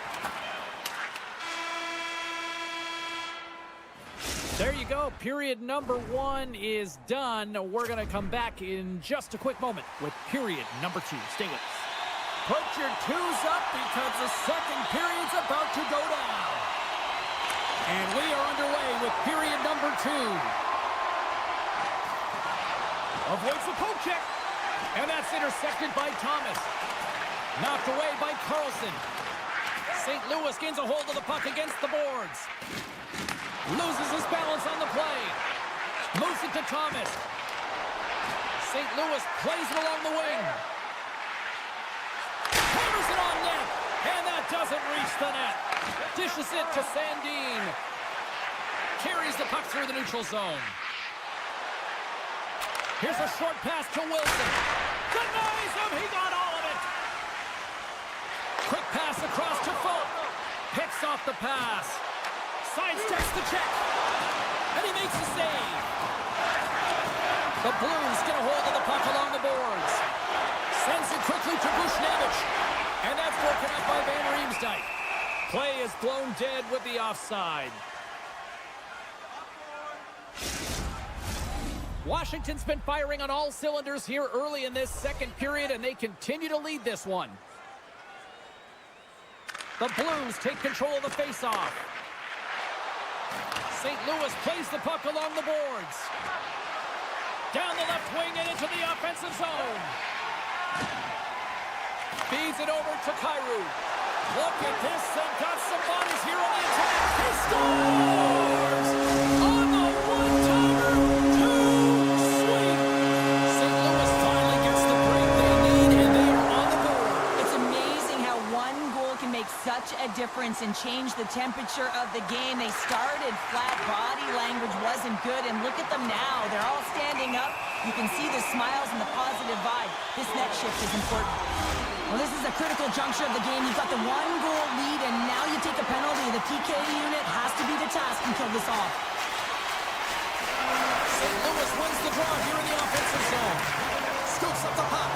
There you go. Period number 1 is done. We're going to come back in just a quick moment with period number 2. Stay with us. Put your twos up because the second period's about to go down. And we are underway with period number 2. Avoids the poke check. And that's intercepted by Thomas. Knocked away by Carlson. St. Louis gains a hold of the puck against the boards. Loses his balance on the play. Moves it to Thomas. St. Louis plays it along the wing. Hammers it on net. And that doesn't reach the net. Dishes it to Sandin. Carries the puck through the neutral zone. Here's a short pass to Wilson. Denies him. He got all of it. Quick pass across to Folk. Picks off the pass. Sidesteps the check. And he makes the save. The Blues get a hold of the puck along the boards. Sends it quickly to Bushnevich. And that's broken up by Van Riemsdyk. Play is blown dead with the offside. Washington's been firing on all cylinders here early in this second period, and they continue to lead this one. The Blues take control of the faceoff. St. Louis plays the puck along the boards. Down the left wing and into the offensive zone. Feeds it over to Kyrou. Look at this, they've got some bodies here on the attack. He scores! On the one-timer, too sweet. St. Louis finally gets the break they need, and they are on the board. It's amazing how one goal can make such a difference and change the temperature of the game. They started flat, body language wasn't good, and look at them now. They're all standing up. You can see the smiles and the positive vibe. This next shift is important. Well, this is a critical juncture of the game. You've got the one-goal lead, and now you take a penalty. The PK unit has to be the task and kill this off. St. Louis wins the draw here in the offensive zone. Scoops up the puck.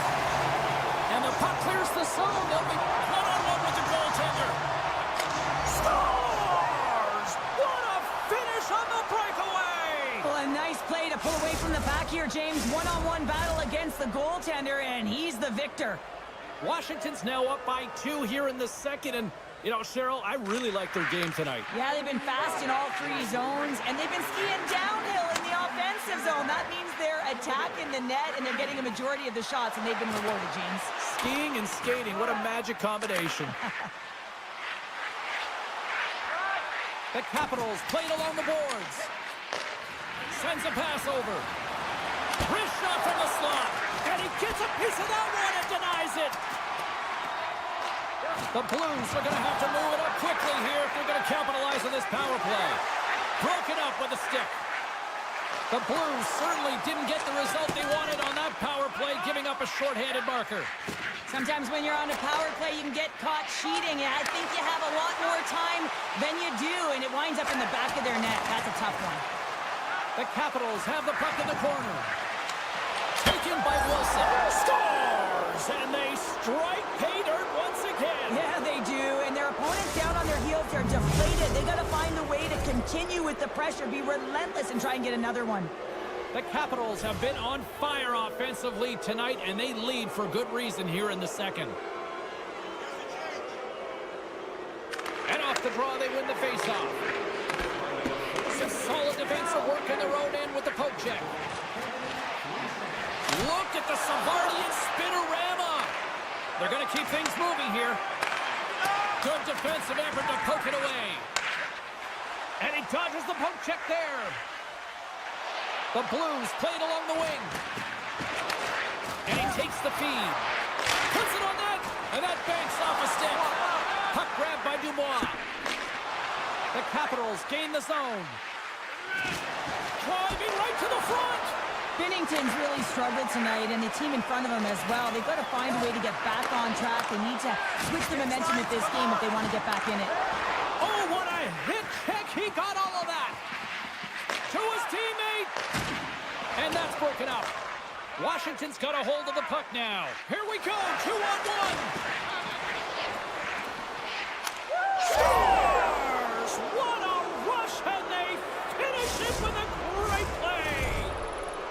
And the puck clears the zone. They'll be one-on-one with the goaltender. Scores! What a finish on the breakaway! Well, a nice play to pull away from the pack here, James. One-on-one battle against the goaltender, and he's the victor. Washington's now up by 2 here in the second, and, you know, Cheryl, I really like their game tonight. Yeah, they've been fast in all 3 zones, and they've been skiing downhill in the offensive zone. That means they're attacking the net, and they're getting a majority of the shots, and they've been rewarded, James. Skiing and skating, what a magic combination. The Capitals played along the boards. Sends a pass over. Wrist shot from the slot. And he gets a piece of that one and denies it. The Blues are going to have to move it up quickly here if they're going to capitalize on this power play. Broken up with a stick. The Blues certainly didn't get the result they wanted on that power play, giving up a shorthanded marker. Sometimes when you're on a power play, you can get caught cheating, and I think you have a lot more time than you do, and it winds up in the back of their net. That's a tough one. The Capitals have the puck in the corner. Taken by Wilson. Scores! And they strike pay dirt once again. Yeah, they do. And their opponents down on their heels, they're deflated. They got to find a way to continue with the pressure, be relentless, and try and get another one. The Capitals have been on fire offensively tonight, and they lead for good reason here in the second. And off the draw, they win the faceoff. Some solid defensive work in their own end with the poke check. Look at the Savardian spinorama. They're going to keep things moving here. Good defensive effort to poke it away. And he dodges the poke check there. The Blues played along the wing. And he takes the feed. Puts it on net. And that banks off a stick. Puck grabbed by Dubois. The Capitals gain the zone. Driving right to the front. Binnington's really struggled tonight, and the team in front of him as well. They've got to find a way to get back on track. They need to switch the momentum of this game if they want to get back in it. Oh, what a hit check. He got all of that. To his teammate. And that's broken up. Washington's got a hold of the puck now. Here we go. 2-on-1. Scores! What a rush, and they finish it with a great play.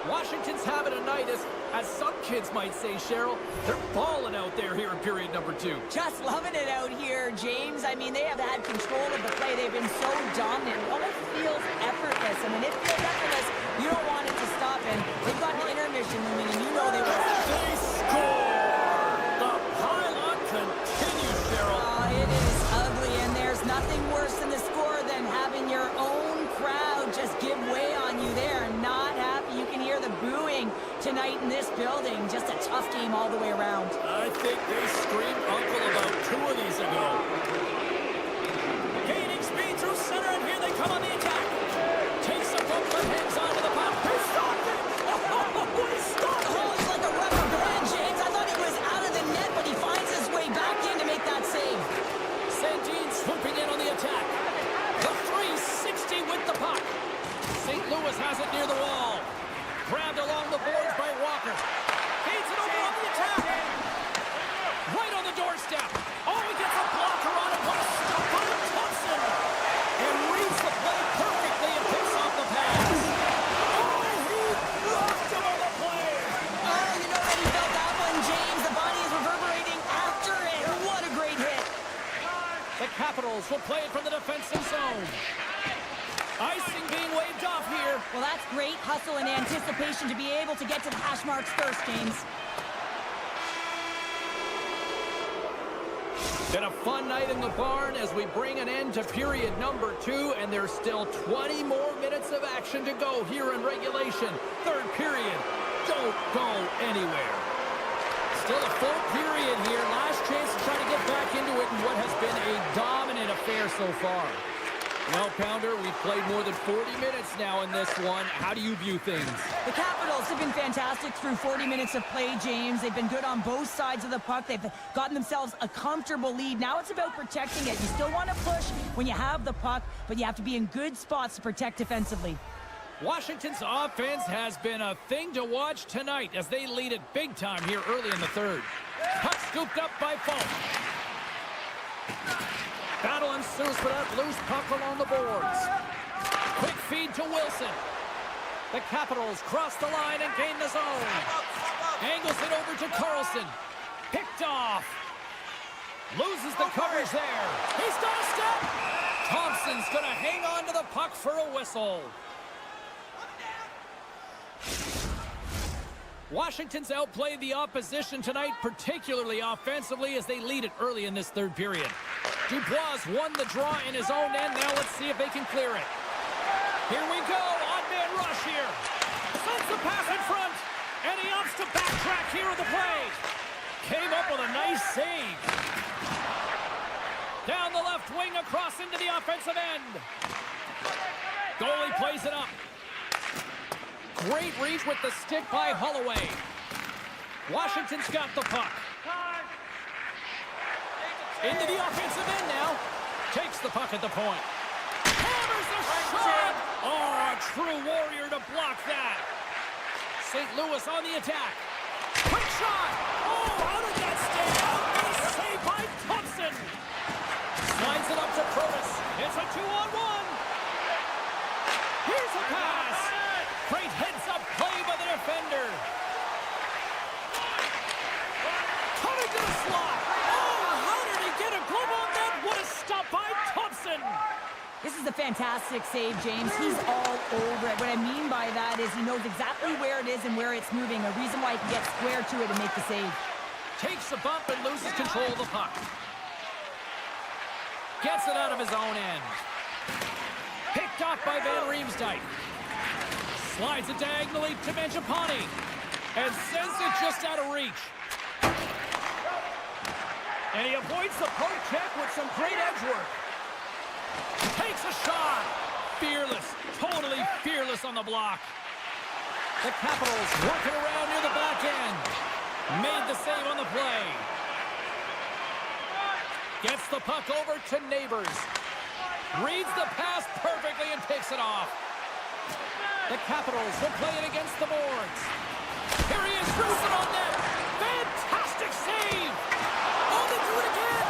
Washington's having a night, as some kids might say, Cheryl. They're balling out there here in period number 2. Just loving it out here, James. I mean, they have had control of the play. They've been so dominant. It almost feels effortless. And when it feels effortless, you don't want it to stop. And they've got an intermission looming, and you know they will. They score! The pile-on continues, Cheryl. Oh, it is ugly, and there's nothing worse than the score than having your own crowd just give way on you. They're not happy. You can hear the booing tonight in this building. Just a tough game all the way around. I think they screamed uncle about 2 of these ago. Gaining speed through center, and here they come on the attack. Takes a bump and hangs on to the puck. He stopped it! Oh, he stopped it! Oh, he's like a rubber band, James. I thought he was out of the net, but he finds his way back in to make that save. Sandin swooping in on the attack. The 360 with the puck. St. Louis has it near the wall. Grabbed along the boards by Walker. Feeds it over on the attack. Right on the doorstep. Oh, he gets a blocker on it. What a stop by Thompson. And reads the play perfectly and picks off the pass. Oh, he rocked him on the play. Oh, you know that he felt that one, James. The body is reverberating after it. What a great hit. The Capitals will play it from the defensive zone. Icing being waved off here. Well, that's great hustle and anticipation to be able to get to the hash marks first, James. Been a fun night in the barn as we bring an end to period number 2, and there's still 20 more minutes of action to go here in regulation. Third period. Don't go anywhere. Still a full period here. Last chance to try to get back into it in what has been a dominant affair so far. Well, Pounder, we've played more than 40 minutes now in this one. How do you view things? The Capitals have been fantastic through 40 minutes of play, James. They've been good on both sides of the puck. They've gotten themselves a comfortable lead. Now it's about protecting it. You still want to push when you have the puck, but you have to be in good spots to protect defensively. Washington's offense has been a thing to watch tonight as they lead it big time here early in the third. Puck scooped up by Folk. Battle ensues for that loose puck along the boards. Quick feed to Wilson. The Capitals cross the line and gain the zone. Angles it over to Carlson. Picked off. Loses the coverage there. He's got a step. Thompson's going to hang on to the puck for a whistle. Washington's outplayed the opposition tonight, particularly offensively, as they lead it early in this third period. Dubois won the draw in his own end. Now let's see if they can clear it. Here we go. Odd-man rush here. Sends the pass in front. And he opts to backtrack here at the play. Came up with a nice save. Down the left wing across into the offensive end. Goalie plays it up. Great reach with the stick by Holloway. Washington's got the puck. Into the offensive end now. Takes the puck at the point. Hammers the shot! Oh, a true warrior to block that. St. Louis on the attack. Quick shot! Oh, how did that stay out? And a save by Thompson. Slides it up to Protas. It's a 2-on-1. Here's a pass. Great heads-up play by the defender. Coming to the slot. Oh, how did he get a glove on that? What a stop by Thompson. This is a fantastic save, James. He's all over it. What I mean by that is he knows exactly where it is and where it's moving. A reason why he can get square to it and make the save. Takes a bump and loses control of the puck. Gets it out of his own end. Picked off by Van Riemsdyk. Slides it diagonally to Mangiapane. And sends it just out of reach. And he avoids the poke check with some great edge work. Takes a shot. fearless, totally fearless on the block. The Capitals working around near the back end. Made the save on the play. Gets the puck over to Neighbors. Reads the pass perfectly and takes it off. The Capitals will play it against the boards. Here he is, shoots it on net. Fantastic save. Oh, they do it again.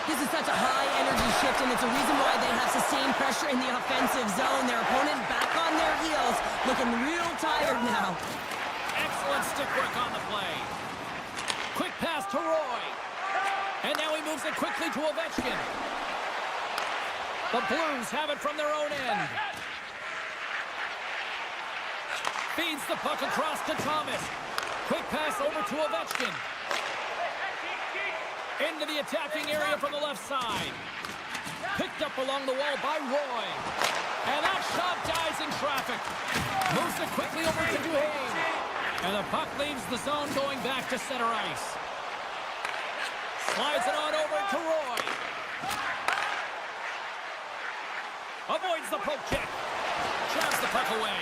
This is such a high-energy shift, and it's a reason why they have sustained pressure in the offensive zone. Their opponent back on their heels, looking real tired now. Excellent stick work on the play. Quick pass to Roy. And now he moves it quickly to Ovechkin. The Blues have it from their own end. Feeds the puck across to Thomas. Quick pass over to Ovechkin. Into the attacking area from the left side. Picked up along the wall by Roy. And that shot dies in traffic. Moves it quickly over to Duhane. And the puck leaves the zone going back to center ice. Slides it on over to Roy. Avoids the poke check. Jabs the puck away.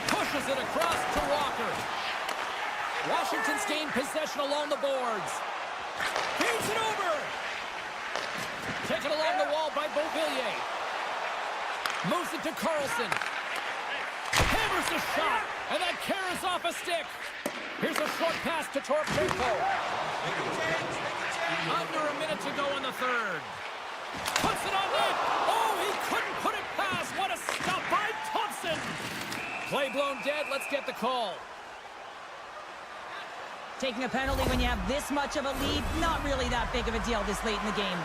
Pushes it across to Walker. Washington's gained possession along the boards. Feeds it over. Taken along the wall by Beauvillier. Moves it to Carlson. Hammers a shot, and that carries off a stick. Here's a short pass to Torpenko. Under a minute to go in the third. Puts it on net. Oh, he couldn't put it past. What a stop by Thompson. Play blown dead. Let's get the call. Taking a penalty when you have this much of a lead, not really that big of a deal this late in the game.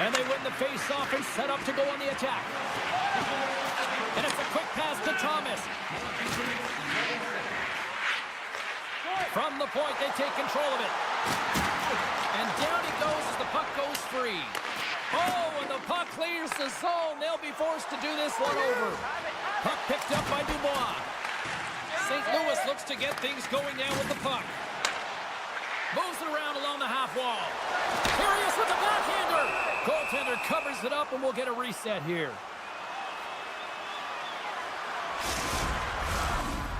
And they win the face-off and set up to go on the attack. And it's a quick pass to Thomas. From the point, they take control of it. And down he goes as the puck goes free. Oh, and the puck clears the zone. They'll be forced to do this one over. Puck picked up by Dubois. St. Louis looks to get things going now with the puck. Moves it around along the half wall. Here he is with the backhander. Goaltender covers it up, and we'll get a reset here.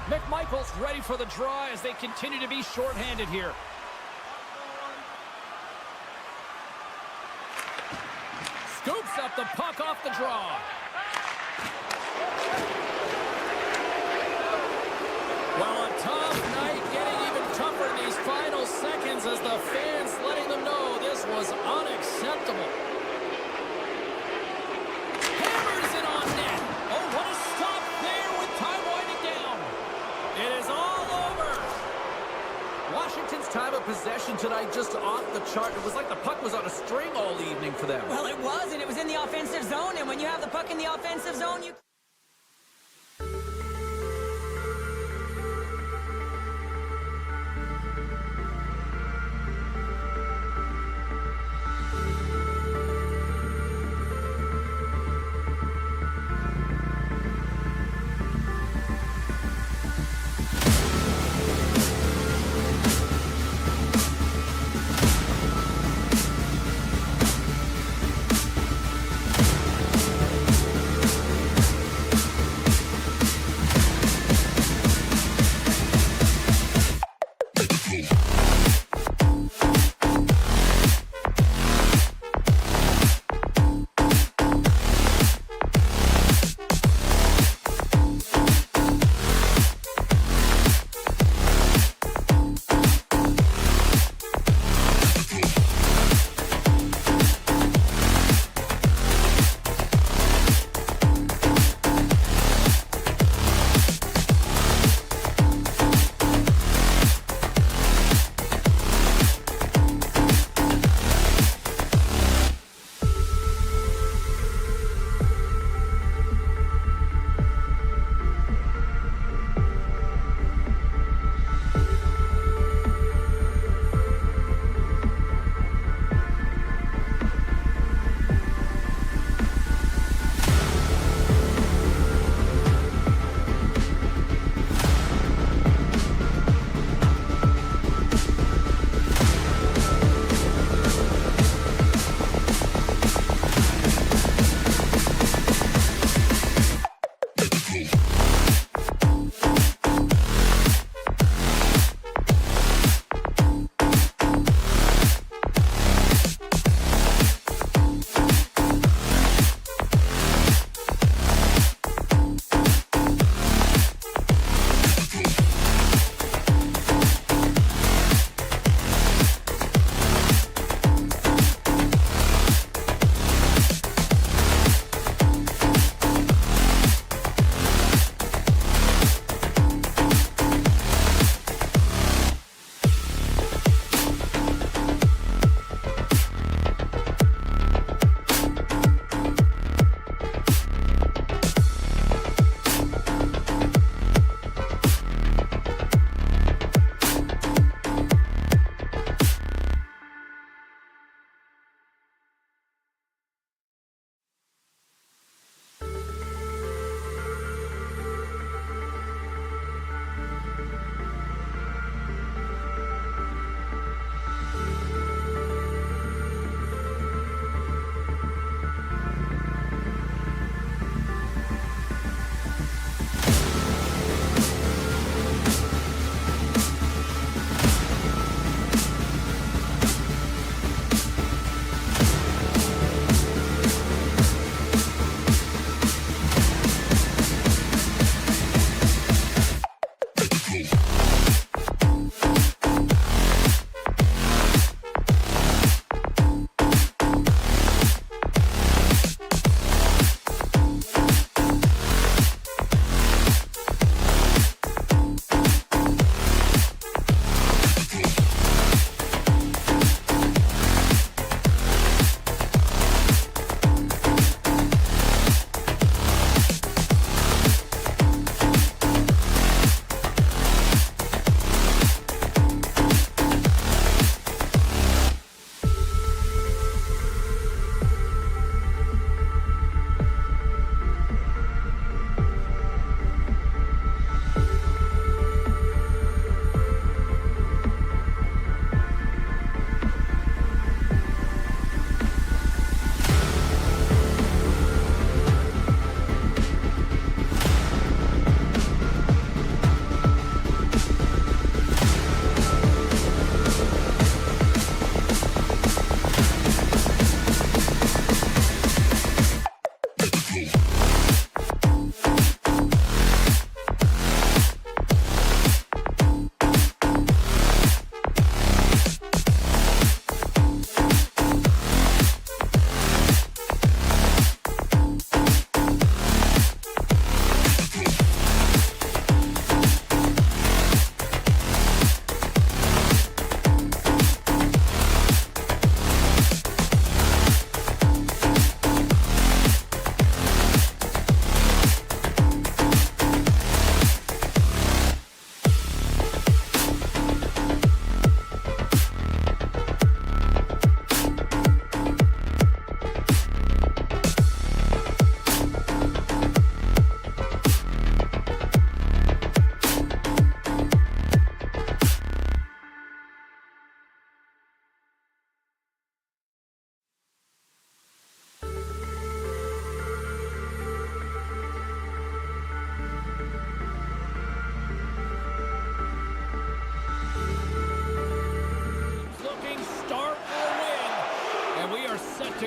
McMichael's ready for the draw as they continue to be shorthanded here. Scoops up the puck off the draw. Well, a tough night, getting even tougher in these final seconds as the fans letting them know this was unacceptable. Hammers it on net. Oh, what a stop there with time winding down. It is all over. Washington's time of possession tonight just off the chart. It was like the puck was on a string all evening for them. Well, it was, and it was in the offensive zone, and when you have the puck in the offensive zone, you...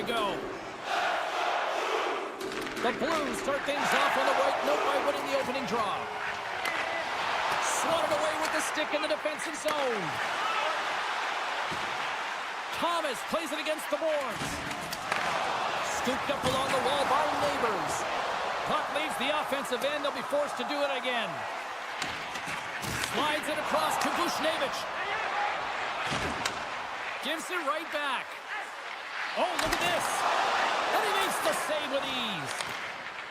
go. The Blues start things off on the right note by winning the opening draw. Swatted away with the stick in the defensive zone. Thomas plays it against the boards. Scooped up along the wall by Neighbors. Puck leaves the offensive end. They'll be forced to do it again. Slides it across to Bushnevich. Gives it right back. Oh, look at this. And he makes the save with ease.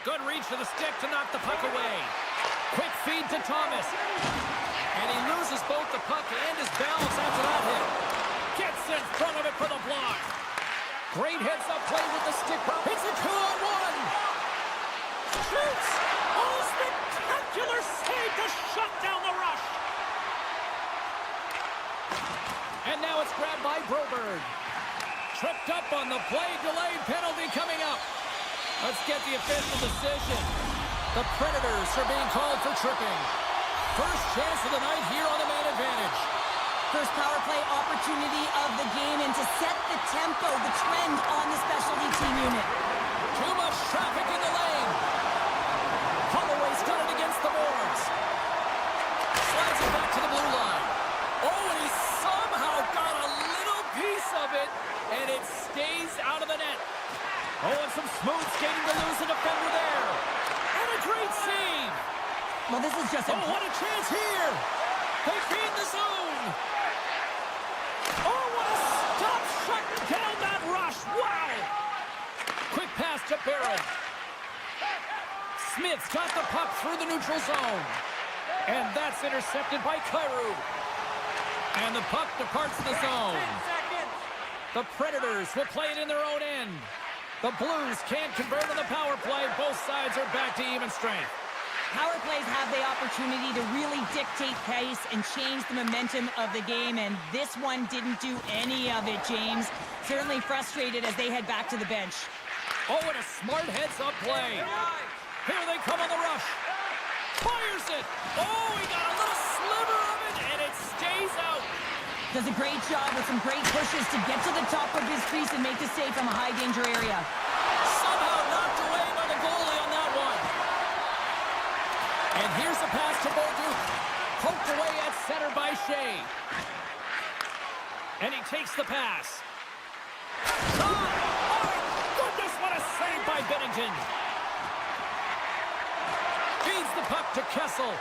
Good reach for the stick to knock the puck away. Quick feed to Thomas. And he loses both the puck and his balance after that hit. Gets in front of it for the block. Great heads-up play with the stick. It's a 2-on-1. Shoots. Oh, spectacular save to shut down the rush. And now it's grabbed by Broberg. Tripped up on the play. Delayed penalty coming up. Let's get the official decision. The Predators are being called for tripping. First chance of the night here on the man advantage. First power play opportunity of the game, and to set the tempo, the trend on the specialty team unit. Too much traffic in the lane. Holloway's got it against the boards. Slides it back to the blue line. Oh, and he somehow got a little piece of it, and it stays out of the net. Oh, and some smooth skating to lose a defender there. And a great save. Well, this is just a... Oh, what a chance here. They feed the zone. Oh, what a stop shutting down that rush. Wow. Quick pass to Barron. Smith's got the puck through the neutral zone. And that's intercepted by Kyrou. And the puck departs the zone. 10 seconds. The Predators will play it in their own end. The Blues can't convert on the power play. Both sides are back to even strength. Power plays have the opportunity to really dictate pace and change the momentum of the game, and this one didn't do any of it, James. Certainly frustrated as they head back to the bench. Oh, and a smart heads-up play. Here they come on the rush. Fires it. Oh, he got a little sliver of it, and it stays out. Does a great job with some great pushes to get to the top of his crease and make the save from a high-danger area. Somehow knocked away by the goalie on that one. And here's the pass to Bolduc. Poked away at center by Shea. And he takes the pass. Oh, my goodness, what a save by Bennington. Feeds the puck to Kessel.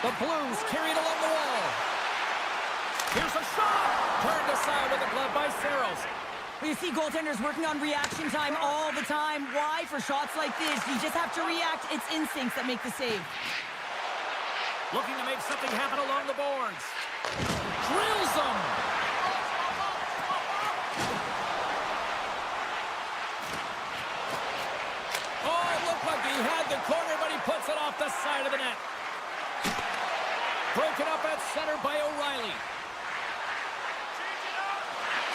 The Blues carry it along the wall. Here's a shot. Turned aside with a glove by Saros. You see goaltenders working on reaction time all the time. Why? For shots like this, you just have to react. It's instincts that make the save. Looking to make something happen along the boards. Drills them. Oh, it looked like he had the corner, but he puts it off the side of the net. Broken up at center by O'Reilly.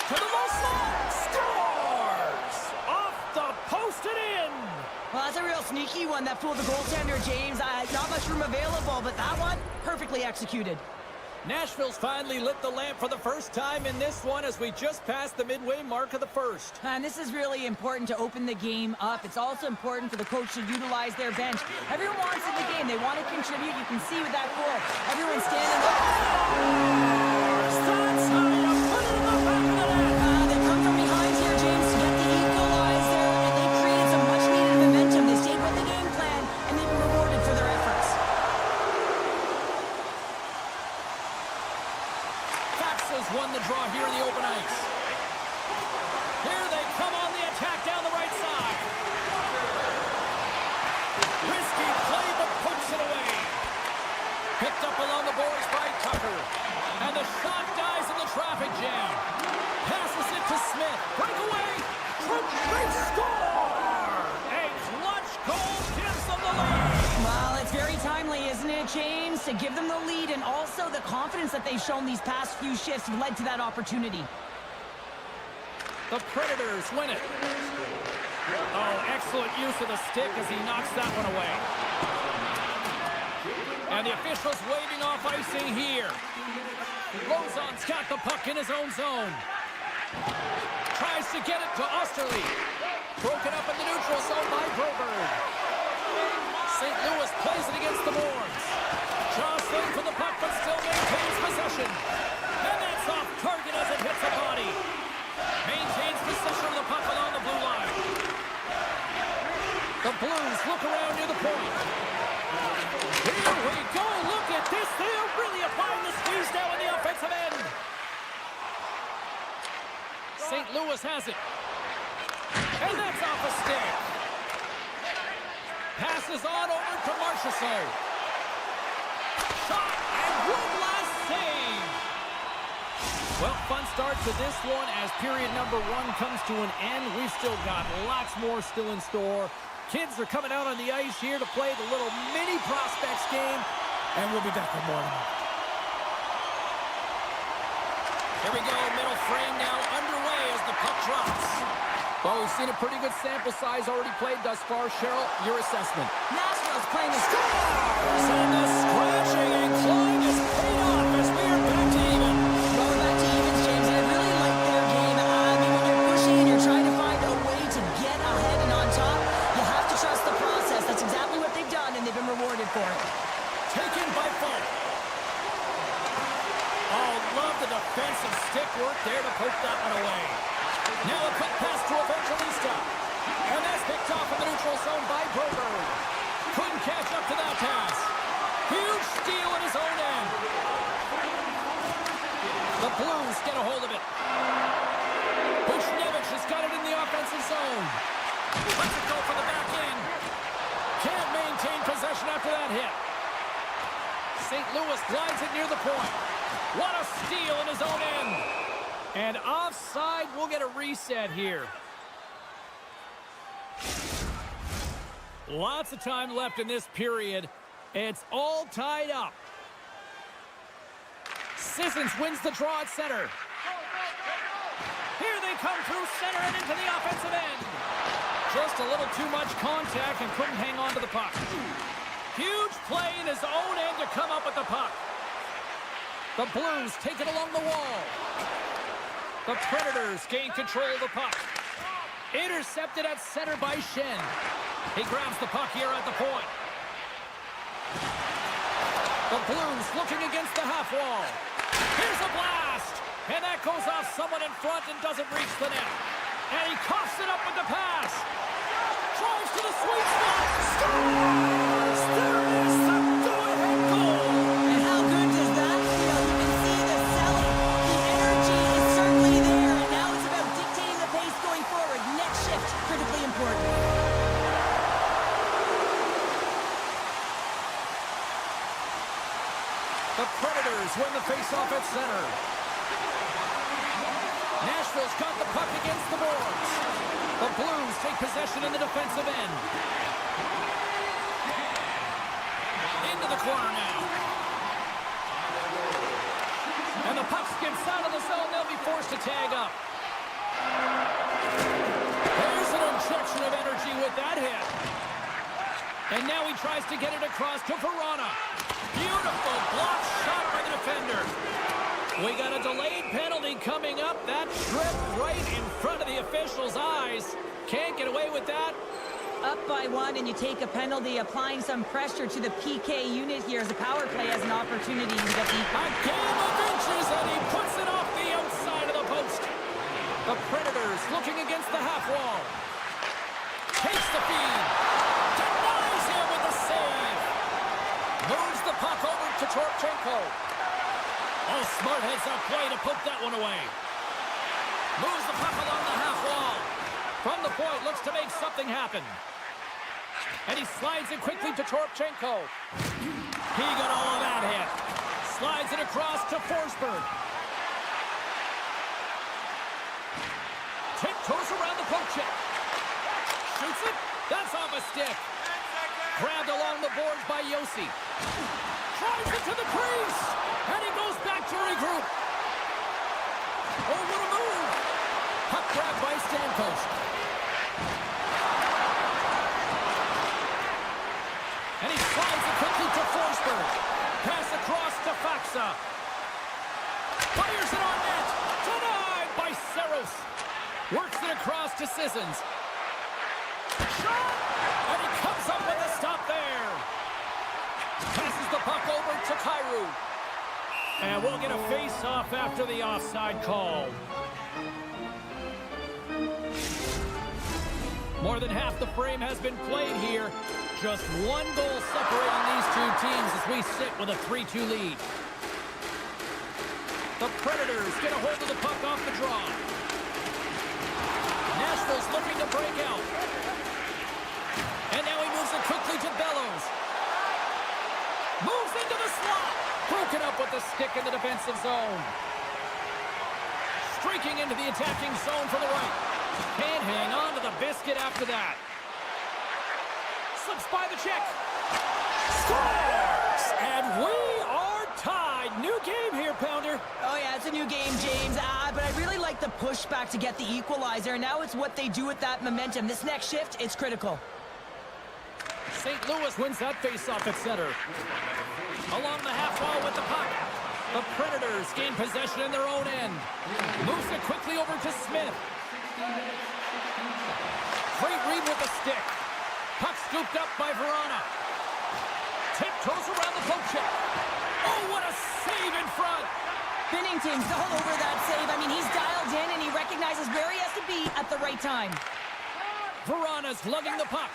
To the low slot. Scores! Off the post and in. Well, that's a real sneaky one that fooled the goaltender, James. Not much room available, but that one, perfectly executed. Nashville's finally lit the lamp for the first time in this one as we just passed the midway mark of the first. And this is really important to open the game up. It's also important for the coach to utilize their bench. Everyone wants in the game. They want to contribute. You can see with that goal. Everyone's standing up. That's how you put it in the back of the net. They come from behind here, James, to get the equalizer, and they created some much-needed momentum. They stayed with the game plan, and they've been rewarded for their efforts. Faxas won the draw here in the open ice. Here they come on the attack down the right side. Risky play, but puts it away. Picked up along the boards by Tucker. And the shot dies in the traffic jam. Passes it to Smith. Breakaway. They score! A clutch goal gives them the lead. Well, it's very timely, isn't it, James? To give them the lead, and also the confidence that they've shown these past few shifts led to that opportunity. The Predators win it. Oh, excellent use of the stick as he knocks that one away. And the officials waving off icing here. Lozon's got the puck in his own zone. tries to get it to Osterley. Broken up in the neutral zone by Broberg. St. Louis plays it against the boards. Jostling for the puck, but still maintains possession. And that's off target as it hits the body. Maintains possession of the puck along the blue line. The Blues look around near the point. Here we go. Look at this. They are really applying the squeeze now in the offensive end. St. Louis has it. And that's off a stick. Passes on over to Marchessault. Shot and one last save. Well, fun start to this one as period number 1 comes to an end. We've still got lots more still in store. Kids are coming out on the ice here to play the little mini prospects game, and we'll be back with more. Here we go, middle frame now underway as the puck drops. Well, we've seen a pretty good sample size already played thus far. Cheryl, your assessment. Nashville's playing a Scores! And the scratching and clawing is paid off as we are back to even. Well, we're back to evens, James, and I really like their game. I mean, when you're pushing and you're trying to find a way to get ahead and on top, you have to trust the process. That's exactly what they've done, and they've been rewarded for it. Taken by Folk. Oh, love the defensive stick work there to poke that one away. Now a quick pass to Evangelista. And that's picked off in the neutral zone by Broberg. Couldn't catch up to that pass. Huge steal at his own end. The Blues get a hold of it. Buchnevich has got it in the offensive zone. Lets it go for the back end. Can't maintain possession after that hit. St. Louis glides it near the point. What a steal in his own end. And offside, we'll get a reset here. Lots of time left in this period. It's all tied up. Sissons wins the draw at center. Here they come through center and into the offensive end. Just a little too much contact and couldn't hang on to the puck. Huge play in his own end to come up with the puck. The Blues take it along the wall. The Predators gain control of the puck. Intercepted at center by Shen. He grabs the puck here at the point. The Blues looking against the half wall. Here's a blast. And that goes off someone in front and doesn't reach the net. And he coughs it up with the pass. Drives to the sweet spot. Scores! There is the go-ahead goal. And how good does that feel? You can see the selling. The energy is certainly there. And now it's about dictating the pace going forward. Next shift, critically important. The Predators win the faceoff at center. Nashville's got the puck against the boards. The Blues take possession in the defensive end. Into the corner now. And the puck skips out of the zone. They'll be forced to tag up. There's an injection of energy with that hit. And now he tries to get it across to Verona. Beautiful block shot by the defender. We got a delayed penalty coming up. That trip right in front of the official's eyes. Can't get away with that. Up by 1 and you take a penalty, applying some pressure to the PK unit here as the power play has an opportunity to get deeper. A game of inches and he puts it off the outside of the post. The Predators looking against the half wall. Takes the feed. Denies him with the save. Moves the puck over to Torchenko. Oh, smart heads-up play to poke that one away. Moves the puck along the half wall. From the point, looks to make something happen. And he slides it quickly to Torchenko. He got all of that hit. Slides it across to Forsberg. Tiptoes around the poke check. Shoots it. That's off a stick. Grabbed along the boards by Yossi. Tries it to the crease. And he goes back to regroup. Oh, what a move. Puck grab by Stamkos. And he slides it quickly to Forsberg. Pass across to Faksa. Fires it on net. Denied by Saros. Works it across to Sissons. Shot! And he comes up with a stop there. Passes the puck over to Kyrou. And we'll get a face-off after the offside call. More than half the frame has been played here. Just one goal separating these two teams as we sit with a 3-2 lead. The Predators get a hold of the puck off the draw. Nashville's looking to break out. And now he moves it quickly to Bellows. Moves into the slot. Broken up with the stick in the defensive zone. Streaking into the attacking zone from the right. Can't hang on to the biscuit after that. Slips by the check. Scores! And we are tied. New game here, Pounder. Oh, yeah, it's a new game, James. But I really like the pushback to get the equalizer. Now it's what they do with that momentum. This next shift, it's critical. St. Louis wins that faceoff at center. Along the half wall with the puck. The Predators gain possession in their own end. Moves it quickly over to Smith. Great read with the stick. Puck scooped up by Verona. Tiptoes around the poke check. Oh, what a save in front. Binnington's all over that save. I mean, he's dialed in and he recognizes where he has to be at the right time. Verona's lugging the puck.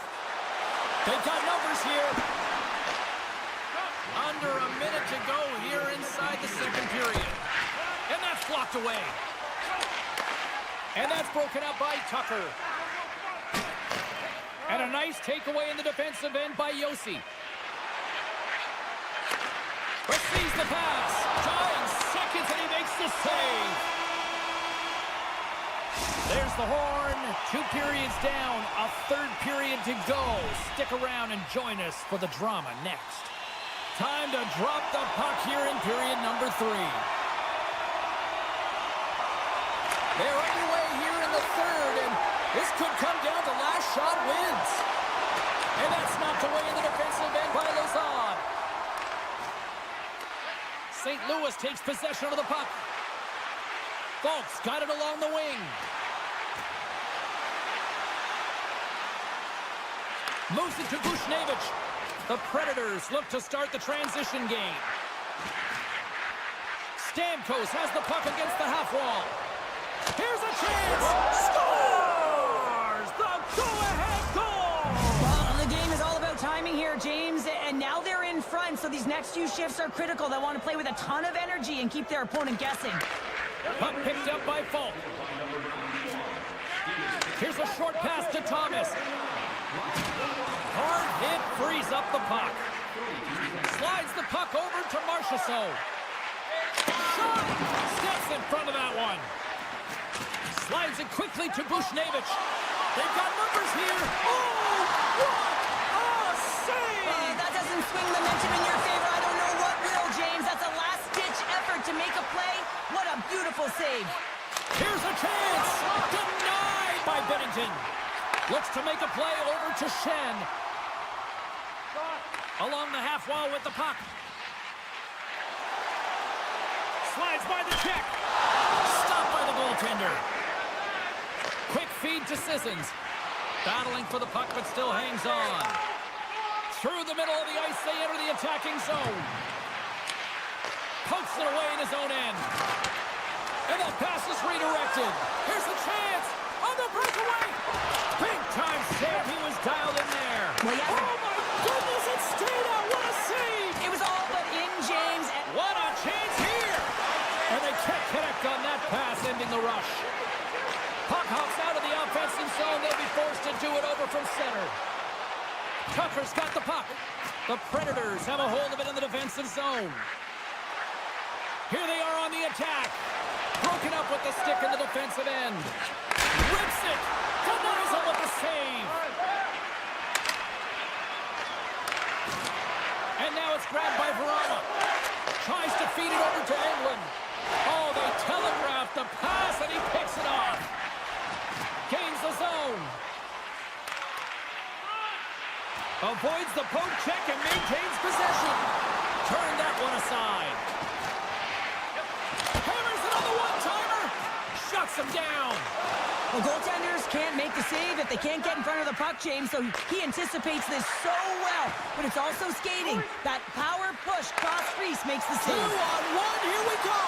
They've got numbers here. Under a minute to go here inside the second period. And that's blocked away. And that's broken up by Tucker. And a nice takeaway in the defensive end by Yossi. Receives the pass. Dying seconds and he makes the save. There's the horn. 2 periods down. A third period to go. Stick around and join us for the drama next. Time to drop the puck here in period number 3. They're underway here in the third, and this could come down to last shot wins. And that's knocked away in the defensive end by Lazard. St. Louis takes possession of the puck. Folks got it along the wing. Moves it to Bushnevich. The Predators look to start the transition game. Stamkos has the puck against the half wall. Here's a chance! Scores! The go-ahead goal! Well, the game is all about timing here, James, and now they're in front, so these next few shifts are critical. They want to play with a ton of energy and keep their opponent guessing. Puck picked up by Falk. Here's a short pass to Thomas. Hard hit frees up the puck. Slides the puck over to Marchessault. Shot! Steps in front of that one. Slides it quickly to Bushnevich. They've got numbers here. Oh, what a save! That doesn't swing momentum in your favor. I don't know what will, James. That's a last-ditch effort to make a play. What a beautiful save. Here's a chance. Denied by Binnington. Looks to make a play over to Shen. Along the half wall with the puck. Slides by the check. Stopped by the goaltender. Quick feed to Sissons. Battling for the puck, but still hangs on. Through the middle of the ice, they enter the attacking zone. Pokes it away in his own end. And that pass is redirected. Here's the chance. On the breakaway. Big time save. He was dialed in there. Well, yeah. Oh, my goodness. It stayed out. What a save. It was all but in, James. What a chance here. And they can't connect on that pass, ending the rush. Puck hops out of the offensive zone. They'll be forced to do it over from center. Tucker's got the puck. The Predators have a hold of it in the defensive zone. Here they are on the attack. Broken up with the stick in the defensive end. Rips it. Denies him with the save. And now it's grabbed by Verona. Tries to feed it over to Englund. Oh, they telegraphed the pass and he picks it off. Gains the zone. Avoids the poke check and maintains possession. Turn that one aside. Hammers it on the one-timer. Shuts him down. The goaltenders can't make the save if they can't get in front of the puck, James, so he anticipates this so well. But it's also skating. That power push cross crease makes the save. 2-on-1, here we go!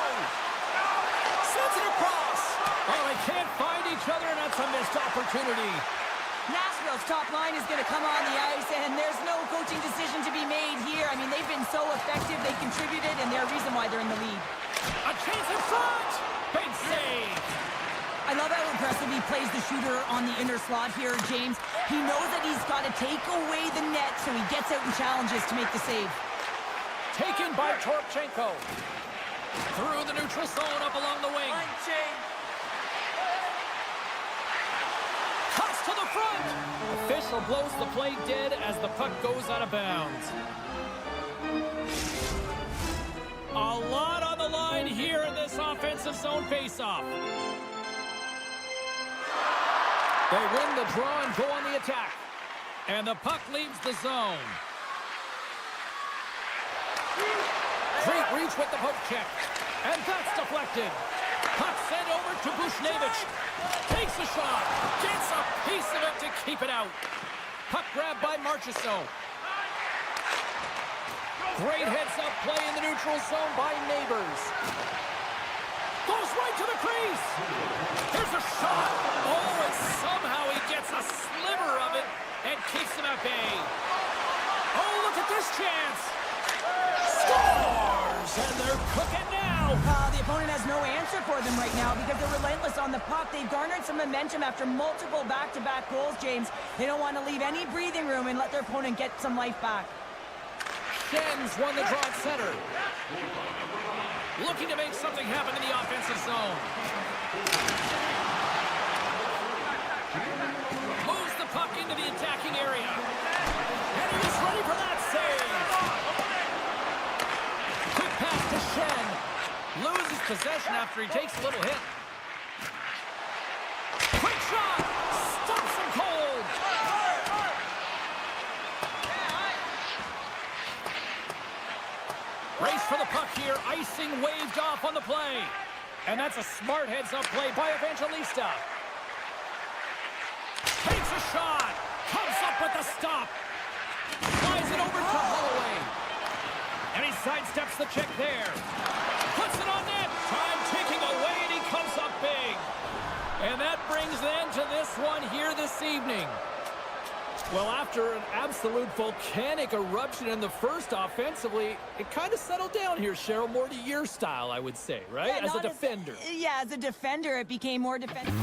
Sends it across! Oh, they can't find each other, and that's a missed opportunity. Nashville's top line is going to come on the ice, and there's no coaching decision to be made here. I mean, they've been so effective, they contributed, and they're a reason why they're in the lead. A chance in front! Big save! I love how aggressive he plays the shooter on the inner slot here, James. He knows that he's got to take away the net, so he gets out and challenges to make the save. Taken by Torpchenko. Through the neutral zone, up along the wing. Cuts to the front! Official blows the play dead as the puck goes out of bounds. A lot on the line here in this offensive zone faceoff. They win the draw and go on the attack. And the puck leaves the zone. Great reach with the poke check. And that's deflected. Puck sent over to Bushnevich. Takes a shot. Gets a piece of it to keep it out. Puck grabbed by Marchessault. Great heads-up play in the neutral zone by Neighbors. Goes right to the crease. Here's a shot. Oh, and somehow he gets a sliver of it and keeps him at bay. Oh, look at this chance. Scores! And they're cooking now. The opponent has no answer for them right now because they're relentless on the puck. They've garnered some momentum after multiple back-to-back goals, James. They don't want to leave any breathing room and let their opponent get some life back. Schenns won the draw at center. Looking to make something happen in the offensive zone. Moves the puck into the attacking area. And he was ready for that save. Quick pass to Schenn. Loses possession after he takes a little hit. Quick shot. Stops him cold. Race for the puck here. Icing waved off on the play. And that's a smart heads-up play by Evangelista. Takes a shot. Comes up with the stop. Flies it over to Holloway. And he sidesteps the check there. Puts it on net. Time ticking away, and he comes up big. And that brings an end to this one here this evening. Well, after an absolute volcanic eruption in the first offensively, it kind of settled down here, Cheryl, more to your style, I would say, right? Yeah, as a defender. As a defender, it became more defensive.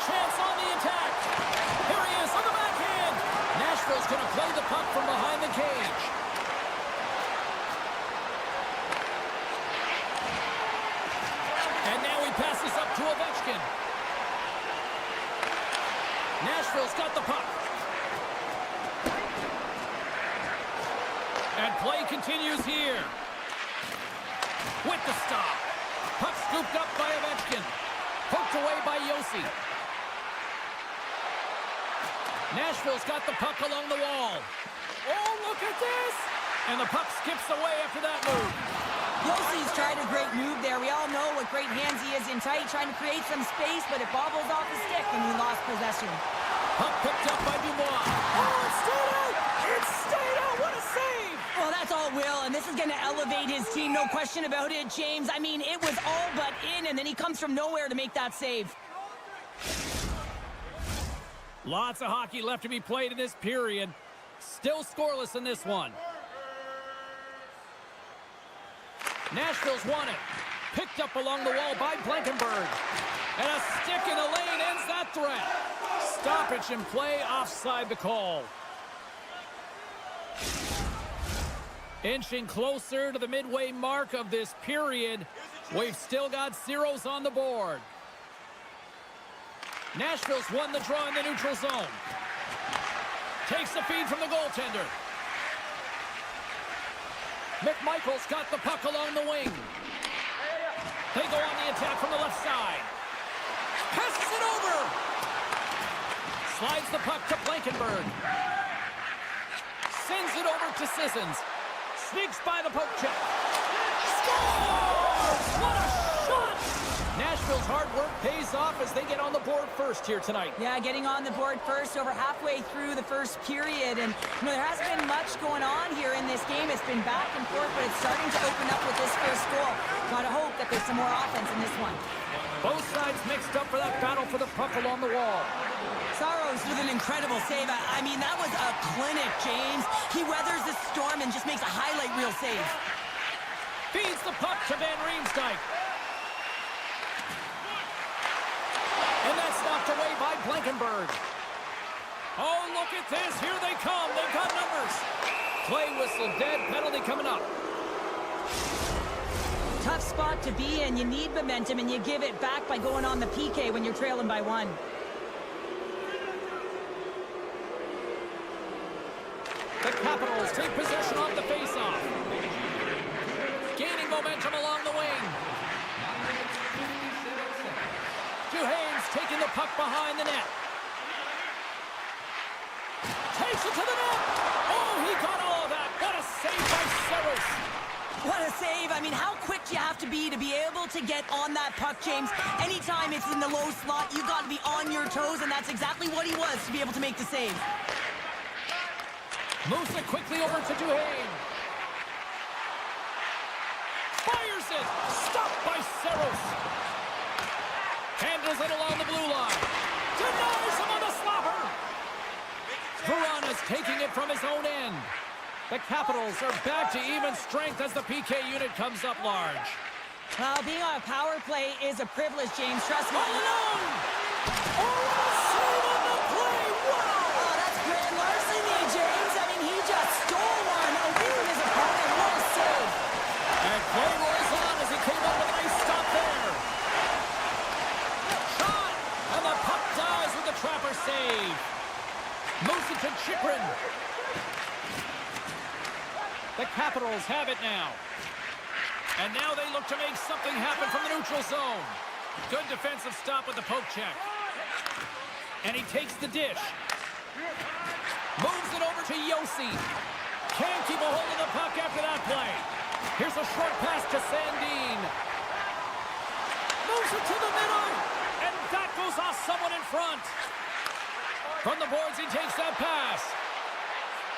chance on the attack. Here he is on the backhand. Nashville's going to play the puck from behind the cage. And now he passes up to Ovechkin. Nashville's got the puck. And play continues here. With the stop. Puck scooped up by Ovechkin. Poked away by Yossi. Nashville's got the puck along the wall. Oh, look at this! And the puck skips away after that move. Yossi's tried a great move there. We all know what great hands he is in tight, trying to create some space, but it bobbles off the stick and he lost possession. Puck picked up by Dubois. Oh, it stayed out! It stayed out! What a save! Well, that's all Will, and this is going to elevate his team, no question about it, James. I mean, it was all but in, and then he comes from nowhere to make that save. Lots of hockey left to be played in this period. Still scoreless in this one. Nashville's won it. Picked up along the wall by Blankenberg. And a stick in the lane ends that threat. Stoppage in play, offside the call. Inching closer to the midway mark of this period. We've still got zeros on the board. Nashville's won the draw in the neutral zone. Takes the feed from the goaltender. McMichael's got the puck along the wing. They go on the attack from the left side. Passes it over. Slides the puck to Blankenberg. Sends it over to Sissons. Sneaks by the poke check. Scores! What a shot! Nashville's hard work pays off as they get on the board first here tonight. Yeah, getting on the board first over halfway through the first period. And you know, there hasn't been much going on here in this game. It's been back and forth, but it's starting to open up with this first goal. Gotta hope that there's some more offense in this one. Both sides mixed up for that battle for the puck along the wall. Saros with an incredible save. I mean, that was a clinic, James. He weathers the storm and just makes a highlight reel save. Feeds the puck to Van Riemsdyk. And that's knocked away by Blankenberg. Oh, look at this. Here they come. They've got numbers. Play whistle dead. Penalty coming up. Tough spot to be in. You need momentum, and you give it back by going on the PK when you're trailing by one. The Capitals take possession off the faceoff. Gaining momentum along the wing. Duhaime's taking the puck behind the net. Takes it to the net. Oh, he got all of that. What a save by Saros. What a save. I mean, how quick do you have to be able to get on that puck, James? Anytime it's in the low slot, you got to be on your toes, and that's exactly what he was to be able to make the save. Moves it quickly over to Duhaime. Fires it. Stopped by Saros. Handles it along the blue line. Denies him on the slapper. Verana's taking it from his own end. The Capitals are back to even strength as the PK unit comes up large. Well, being on a power play is a privilege, James. Trust me. All alone! Oh, what a save on the play! Wow! Oh, that's grand larceny, James. I mean, he just stole one away from his opponent. What a save. And play rolls on as he came up with a nice stop there. Shot! And the puck dies with the trapper save. Moves it to Chychrun. The Capitals have it now. And now they look to make something happen from the neutral zone. Good defensive stop with the poke check. And he takes the dish. Moves it over to Yossi. Can't keep a hold of the puck after that play. Here's a short pass to Sandin. Moves it to the middle. And that goes off someone in front. From the boards, he takes that pass.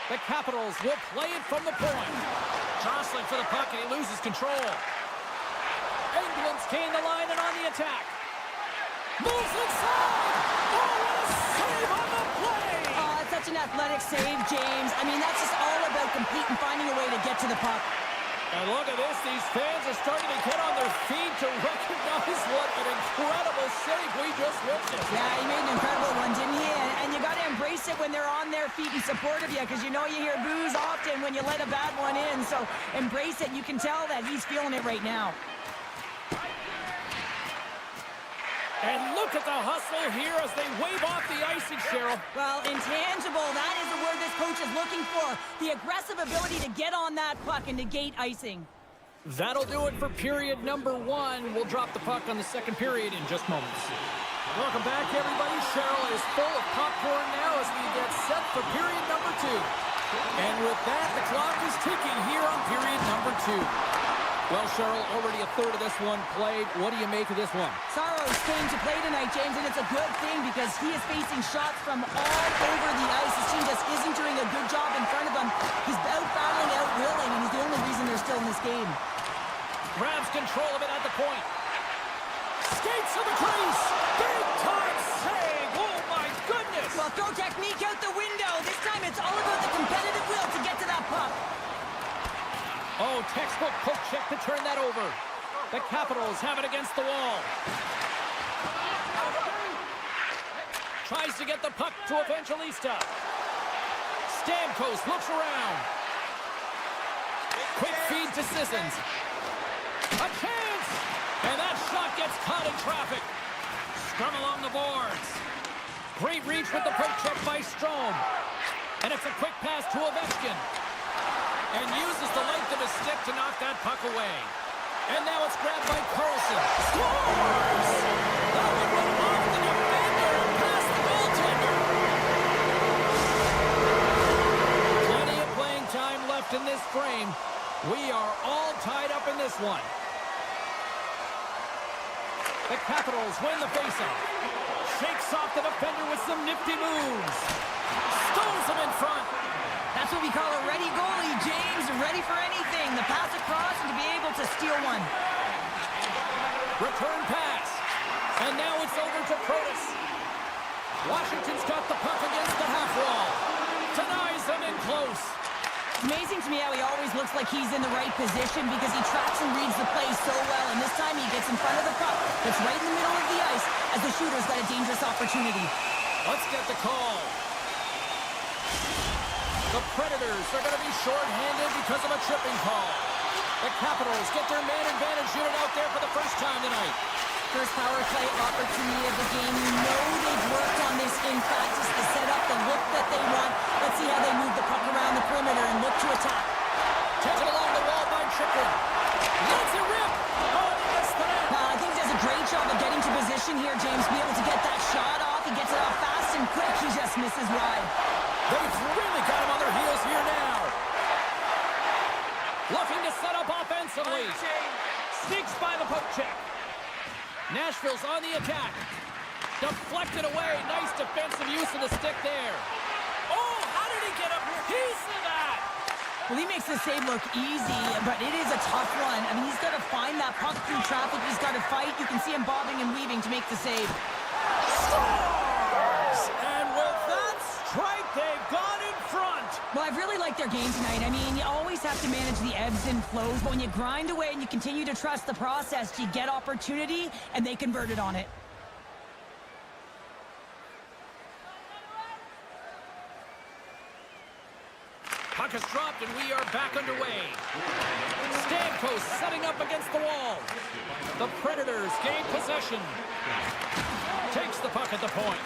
The Capitals will play it from the point. Jostling for the puck, and he loses control. England's gained the line and on the attack. Moves inside! Oh, what a save on the play! Oh, it's such an athletic save, James. I mean, that's just all about competing, finding a way to get to the puck. And look at this. These fans are starting to get on their feet to recognize what an incredible save we just witnessed. Yeah, he made an incredible one, didn't he? And you got to embrace it when they're on their feet in support of you, because you know you hear boos often when you let a bad one in. So embrace it. You can tell that he's feeling it right now. And look at the hustle here as they wave off the icing, Cheryl. Well, intangible, that is the word this coach is looking for. The aggressive ability to get on that puck and negate icing. That'll do it for period number 1. We'll drop the puck on the second period in just moments. Welcome back, everybody. Cheryl is full of popcorn now as we get set for period number 2. And with that, the clock is ticking here on period number 2. Well, Cheryl, already a third of this one played. What do you make of this one? Sorrow's came to play tonight, James, and it's a good thing because he is facing shots from all over the ice. His team just isn't doing a good job in front of him. He's out-battling, out-willing, and he's the only reason they're still in this game. Grabs control of it at the point. Skates to the crease. Big-time save. Oh, my goodness. Well, throw technique out the window. This time it's all about the competitive will to get to that puck. Oh, textbook poke check to turn that over. The Capitals have it against the wall. Tries to get the puck to Evangelista. Stamkos looks around. Quick feed to Sissons. A chance! And that shot gets caught in traffic. Scrum along the boards. Great reach with the poke check by Strome. And it's a quick pass to Ovechkin. And uses the length of his stick to knock that puck away. And now it's grabbed by Carlson. Scores! That one went off the defender and past the goaltender. Plenty of playing time left in this frame. We are all tied up in this one. The Capitals win the faceoff. Shakes off the defender with some nifty moves. Stones him in front. That's what we call a ready goalie, James. Ready for anything. The pass across and to be able to steal one. Return pass. And now it's over to Protas. Washington's got the puck against the half wall. Denies them in close. It's amazing to me how he always looks like he's in the right position because he tracks and reads the play so well. And this time he gets in front of the puck. It's right in the middle of the ice as the shooter's got a dangerous opportunity. Let's get the call. The Predators are going to be short-handed because of a tripping call. The Capitals get their man advantage unit out there for the first time tonight. First power play opportunity of the game. You know they've worked on this in practice to set up the look that they want. Let's see how they move the puck around the perimeter and look to attack. Taken along the wall by Chychrun. Lets it rip. Oh, he missed the net. I think he does a great job of getting to position here, James. Be able to get that shot off. He gets it off fast and quick. He just misses wide. They've really got him on their heels here now. Looking to set up offensively. Sneaks by the poke check. Nashville's on the attack. Deflected away. Nice defensive use of the stick there. Oh, how did he get a piece of that? Well, he makes the save look easy, but it is a tough one. I mean, he's got to find that puck through traffic. He's got to fight. You can see him bobbing and weaving to make the save. Scores! And with that strike, they've gone in front. Well, I've really liked their game tonight. I mean, you always have to manage the ebbs and flows, but when you grind away and you continue to trust the process, you get opportunity, and they converted on it. Puck is dropped, and we are back underway. Stamkos setting up against the wall. The Predators gain possession. Takes the puck at the point.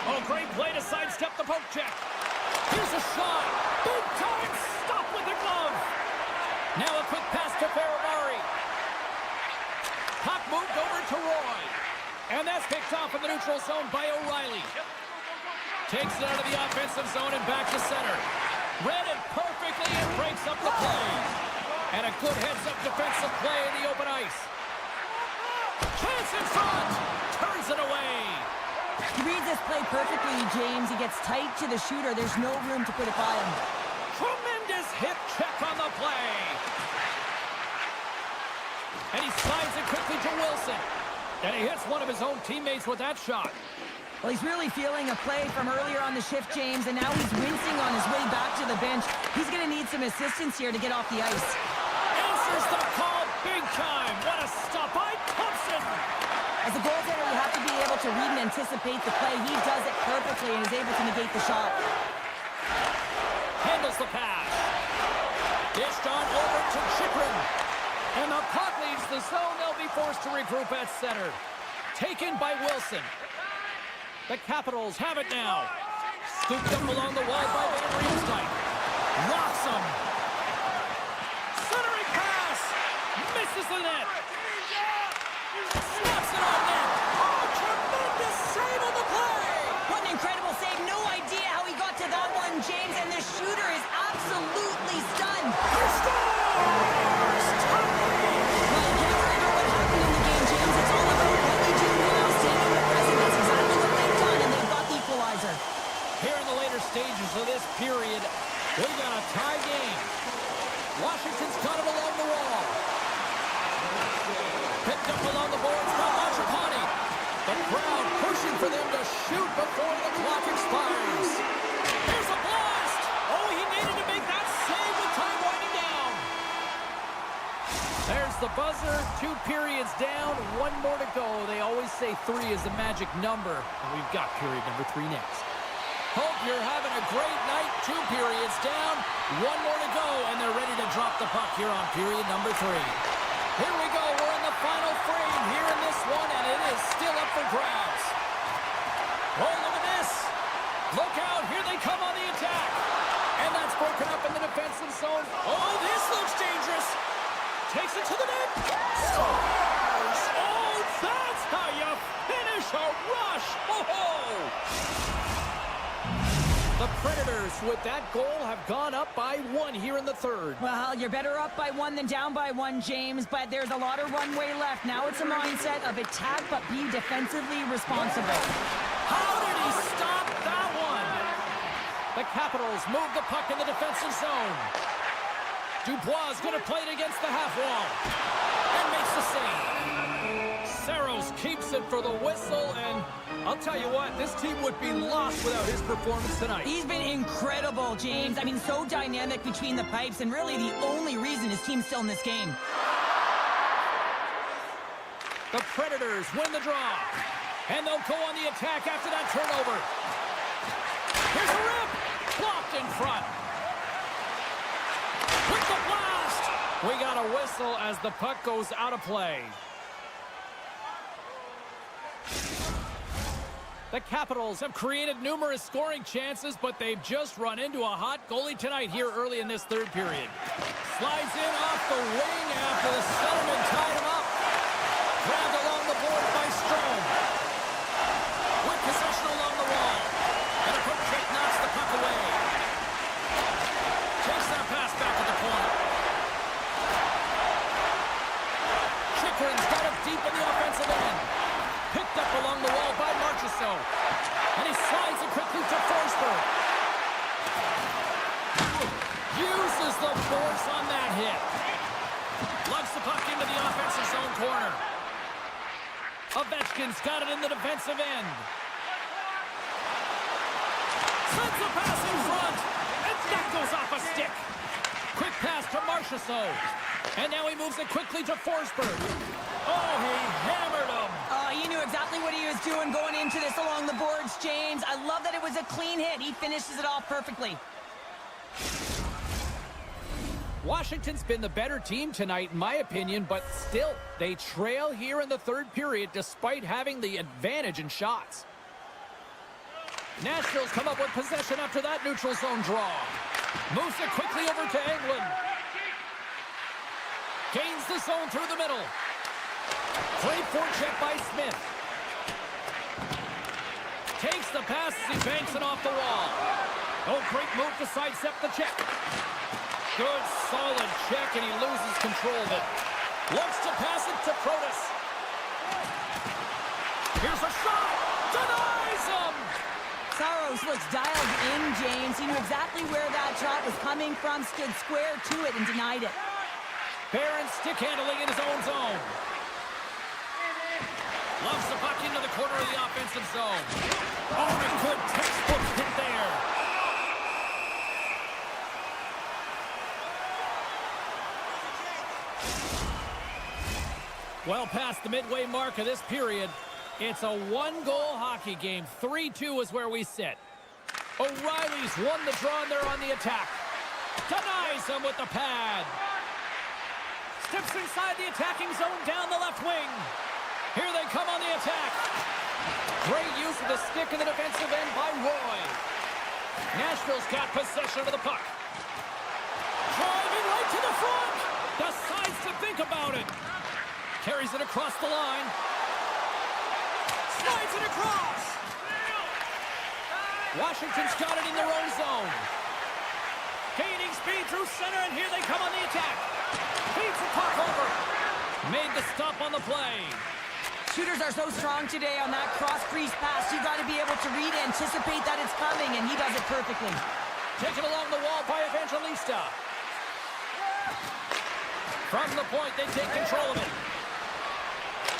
Oh, great play to sidestep the poke check. Here's a shot. Big time stop with the glove. Now a quick pass to Ferravari. Puck moved over to Roy. And that's picked off in the neutral zone by O'Reilly. Takes it out of the offensive zone and back to center. Read it perfectly and breaks up the play. And a good heads-up defensive play in the open ice. Chance in front. Turns it away. He reads this play perfectly, James. He gets tight to the shooter. There's no room to put it by him. Tremendous hip check on the play. And he slides it quickly to Wilson. And he hits one of his own teammates with that shot. Well, he's really feeling a play from earlier on the shift, James, and now he's wincing on his way back to the bench. He's going to need some assistance here to get off the ice. Answers time. What a stop by Thompson. As a goaltender, you have to be able to read and anticipate the play. He does it perfectly and is able to negate the shot. Handles the pass. Dished on over to Chikrin. And the puck leaves the zone. They'll be forced to regroup at center. Taken by Wilson. The Capitals have it now. Scooped up along the wall by Van Riemsdyk. Locks him. Centering pass. Misses the net. Snaps it on net. Oh, tremendous save on the play. What an incredible save. No idea how he got to that one, James. And the shooter is absolutely stunned. He scores! Well, you can't worry about what happened in the game, James. It's all about what you do now. Staying in the present. That's exactly what they've done, and they've got the equalizer. Here in the later stages of this period, we got a tie game. Washington's got it along the wall. Picked up along the boards by Machapani. The crowd pushing for them to shoot before the clock expires. Here's a blast! Oh, he needed to make that save with time winding down. There's the buzzer. 2 periods down, 1 more to go. They always say 3 is the magic number. And we've got period number 3 next. Hope you're having a great night. 2 periods down, 1 more to go, and they're ready to drop the puck here on period number 3. Here we go. We're in the final frame here in this one, and it is still up for grabs. Oh, look at this. Look out. Here they come on the attack. And that's broken up in the defensive zone. Oh, this looks dangerous. Takes it to the net. Scores! Oh, that's how you finish a rush. Oh-ho! The Predators, with that goal, have gone up by 1 here in the third. Well, you're better up by 1 than down by 1, James, but there's a lot of runway left. Now it's a mindset of attack, but be defensively responsible. How did he stop that one? The Capitals move the puck in the defensive zone. Dubois is going to play it against the half wall. And makes the save. Saros keeps it for the whistle, and I'll tell you what, this team would be lost without his performance tonight. He's been incredible, James. I mean, so dynamic between the pipes, and really the only reason his team's still in this game. The Predators win the draw, and they'll go on the attack after that turnover. Here's a rip! Blocked in front. With the blast! We got a whistle as the puck goes out of play. The Capitals have created numerous scoring chances, but they've just run into a hot goalie tonight here early in this third period. Slides in off the wing after the centerman tied him up. Grabbed along the board by Strome. With possession along the wall. And a quick check knocks the puck away. Takes that pass back to the corner. Chikrin's got it deep in the offensive end. Picked up along the wall by Marchessault. And he slides it quickly to Forsberg. Uses the force on that hit. Lugs the puck into the offensive zone corner. Ovechkin's got it in the defensive end. Sends the pass in front. And that goes off a stick. Quick pass to Marchessault. And now he moves it quickly to Forsberg. Oh, he hammered him. He knew exactly what he was doing going into this along the boards, James. I love that it was a clean hit. He finishes it off perfectly. Washington's been the better team tonight, in my opinion, but still, they trail here in the third period despite having the advantage in shots. Nashville's come up with possession after that neutral zone draw. Moves it quickly over to Englund. Gains the zone through the middle. Great forecheck by Smith. Takes the pass as he banks it off the wall. Oh, great move to sidestep the check. Good, solid check, and he loses control of it. Looks to pass it to Protas. Here's a shot. Denies him. Saros looks dialed in, James. He knew exactly where that shot was coming from, stood square to it, and denied it. Barron stick handling in his own zone. Loves the puck into the corner of the offensive zone. Oh, a good textbook hit there. Well past the midway mark of this period, it's a one-goal hockey game. 3-2 is where we sit. O'Reilly's won the draw and they're on the attack. Denies him with the pad. Steps inside the attacking zone down the left wing. Here they come on the attack. Great use of the stick in the defensive end by Roy. Nashville's got possession of the puck. Driving right to the front. Decides to think about it. Carries it across the line. Slides it across. Washington's got it in their own zone. Gaining speed through center, and here they come on the attack. Feeds the puck over. Made the stop on the play. Shooters are so strong today on that cross-crease pass. You got to be able to read, anticipate that it's coming, and he does it perfectly. Taken along the wall by Evangelista. From the point, they take control of it.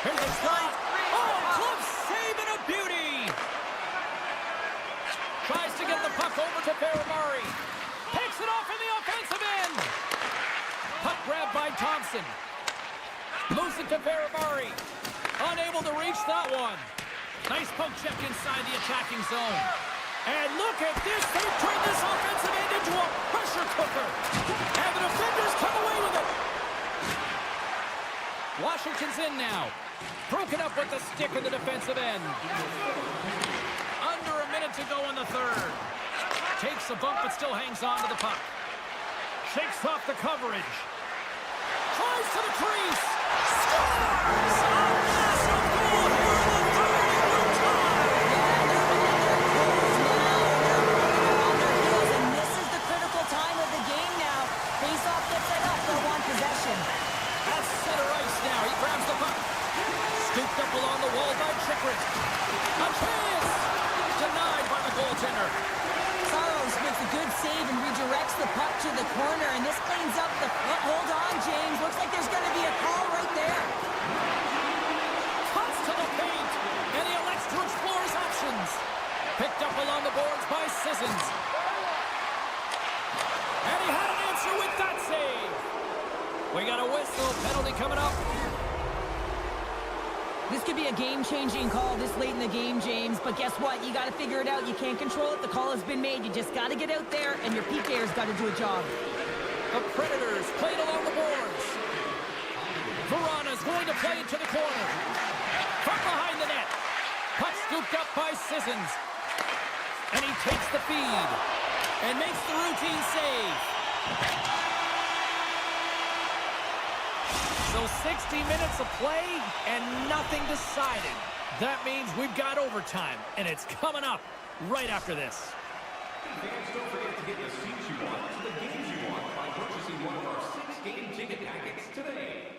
Here's a slide. Oh, glove save and a beauty. Tries to get the puck over to Ferramari. Takes it off in the offensive end. Puck grab by Thompson. Moves it to Ferramari. Unable to reach that one. Nice poke check inside the attacking zone. And look at this. They've turned this offensive end into a pressure cooker. And the defenders come away with it. Washington's in now. Broken up with the stick in the defensive end. Under a minute to go in the third. Takes a bump but still hangs on to the puck. Shakes off the coverage. Tries to the crease. Scores! A massive goal here in the third in overtime. And this is the critical time of the game now. Face-off gets set up. They'll want possession. At center ice now. He grabs the puck. Scooped up along the wall by Chikrin. A chance! Denied by the goaltender. Saros makes a good save and redirects the puck to the corner, and this cleans up the... hold on, James. Looks like there's going to be a call right there. Cuts to the paint, and he elects to explore his options. Picked up along the boards by Sissons. And he had an answer with that save. We got a whistle. Penalty coming up. This could be a game-changing call this late in the game, James. But guess what? You got to figure it out. You can't control it. The call has been made. You just got to get out there, and your PK's got to do a job. The Predators played along the boards. Verana's going to play it to the corner. From behind the net. Puck scooped up by Sissons. And he takes the feed. And makes the routine save. So 60 minutes of play and nothing decided. That means we've got overtime, and it's coming up right after this. Fans, don't forget to get the seats you want to the games you want by purchasing one of our 6-game ticket packets today.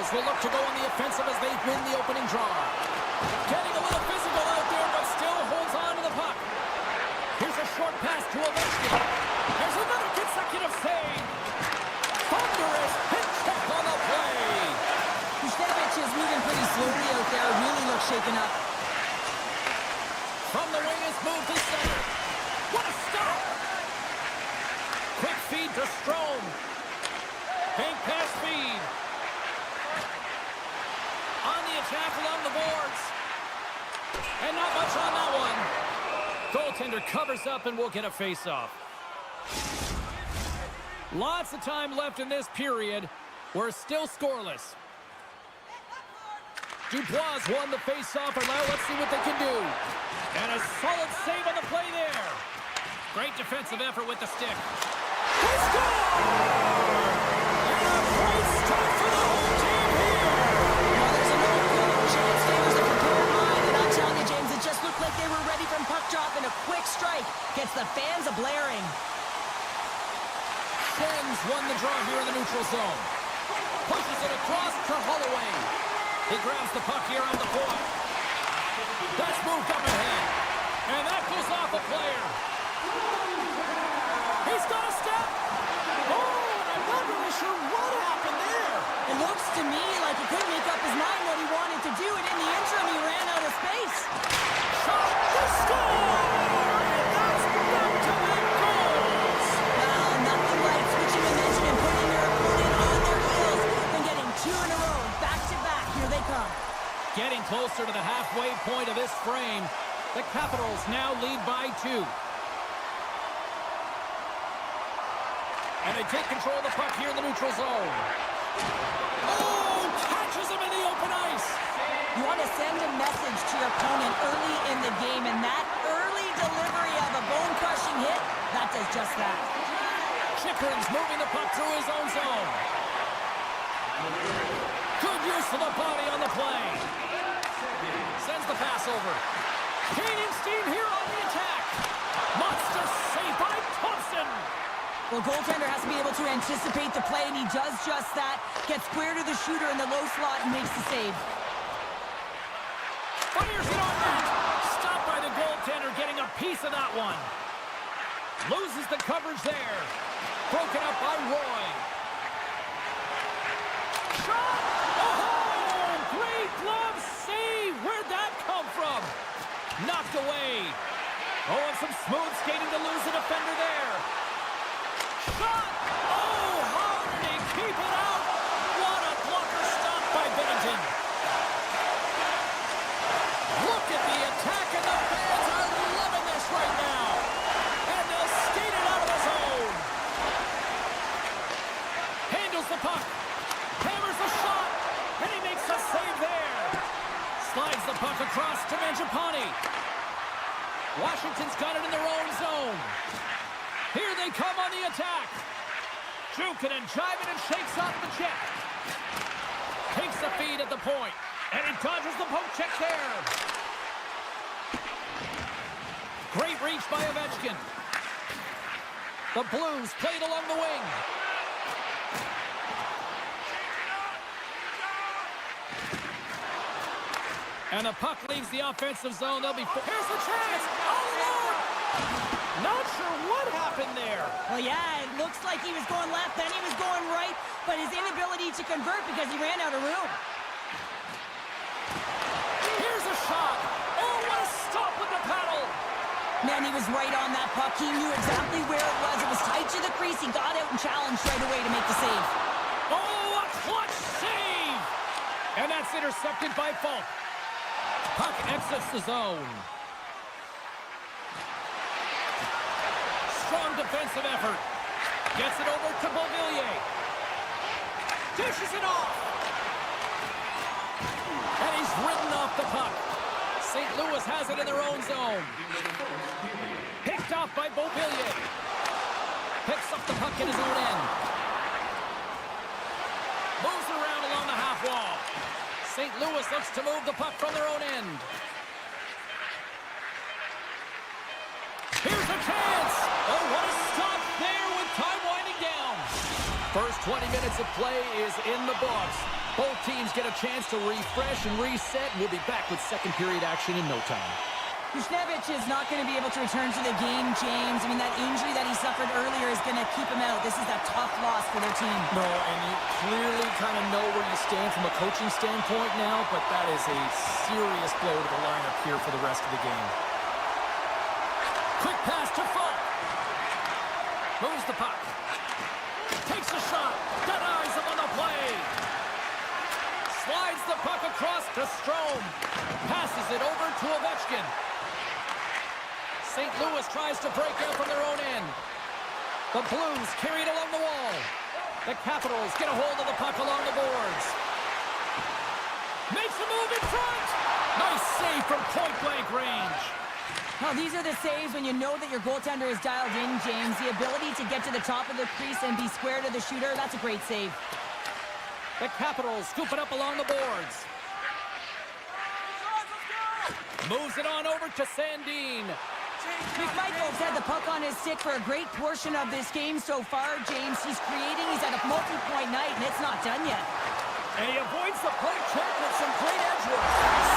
Capitals will look to go on the offensive as they win the opening draw. Getting a little physical out there, but still holds on to the puck. Here's a short pass to Ovechkin. There's another consecutive save. Thunderous hit check on the play. Kushevich is moving pretty slowly out there. Really looks shaken up. From the wing is moved to center. What a stop! Quick feed to Strome. Bank pass feed. On the attack along the boards. And not much on that one. Goaltender covers up and will get a face-off. Lots of time left in this period. We're still scoreless. Dubois won the face-off, and now let's see what they can do. And a solid save on the play there. Great defensive effort with the stick. They score! And a great start for the whole team here. Well, there's another goal. Chance favors the prepared line, and I'm telling you, James, it just looked like they were ready from puck drop, and a quick strike gets the fans a-blaring. Sens won the draw here in the neutral zone. Pushes it across to Holloway. He grabs the puck here on the point. That's moved up ahead. And that goes off a player. He's got a step. Oh, I'm not really sure what happened there. It looks to me like he couldn't make up his mind what he wanted to do, and in the interim, he ran out of space. Shot to score! And that's back-to-back goals. Well, nothing like switching momentum and putting your opponent on their heels than getting two in a row, back-to-back. Here they come. Getting closer to the halfway point of this frame. The Capitals now lead by 2. And they take control of the puck here in the neutral zone. Oh, catches him in the open ice. You want to send a message to your opponent early in the game, and that early delivery of a bone-crushing hit, that does just that. Chikrin's moving the puck through his own zone. Good use of the body on the play. Sends the pass over. Gaining steam here on the attack. Monster save by Thompson. Well, goaltender has to be able to anticipate the play, and he does just that. Gets square to the shooter in the low slot and makes the save. Fires it on net. Stopped by the goaltender, getting a piece of that one. Loses the coverage there. Broken up by Roy. Shot! Oh, great glove save. Where'd that come from? Knocked away. Oh, and some smooth skating to lose the defender there. Shot! Oh, how did he keep it out? What a blocker stop by Binnington. Look at the attack, and the fans are loving this right now. And they'll skate it out of the zone. Handles the puck. Hammers the shot. And he makes a save there. Slides the puck across to Mangiapane. Washington's got it in their own zone. Here they come on the attack. Jukin and jiving and shakes off the check. Takes the feed at the point. And he dodges the poke check there. Great reach by Ovechkin. The Blues played along the wing. And the puck leaves the offensive zone. They'll be... Here's the chance! Oh, Lord! Not sure what happened there. Well, yeah, it looks like he was going left, then he was going right, but his inability to convert because he ran out of room. Here's a shot. Oh, what a stop with the paddle. Man, he was right on that puck. He knew exactly where it was. It was tight to the crease. He got out and challenged right away to make the save. Oh, a clutch save! And that's intercepted by Falk. Puck exits the zone. Strong defensive effort. Gets it over to Beauvillier. Dishes it off. And he's ridden off the puck. St. Louis has it in their own zone. Picked off by Beauvillier. Picks up the puck in his own end. Moves around along the half wall. St. Louis looks to move the puck from their own end. Here's a chance! Oh, what a stop there with time winding down. First First 20 minutes of play is in the books. Both teams get a chance to refresh and reset. We'll be back with second period action in no time. Kushnevich is not going to be able to return to the game, James. I mean, that injury that he suffered earlier is going to keep him out. This is a tough loss for their team. No, and you clearly kind of know where you stand from a coaching standpoint now, but that is a serious blow to the lineup here for the rest of the game. Quick pass to Falk. Moves the puck. Takes a shot. Denies him on the play. Slides the puck across to Strome. Passes it over to Ovechkin. St. Louis tries to break out from their own end. The Blues carry it along the wall. The Capitals get a hold of the puck along the boards. Makes a move in front. Nice save from point-blank range. Now, these are the saves when you know that your goaltender is dialed in, James. The ability to get to the top of the crease and be square to the shooter, that's a great save. The Capitals scoop it up along the boards. Moves it on over to Sandin. McMichael's had the puck on his stick for a great portion of this game so far, James. He's creating, he's at a multi-point night, and it's not done yet. And he avoids the play check with some great edge work.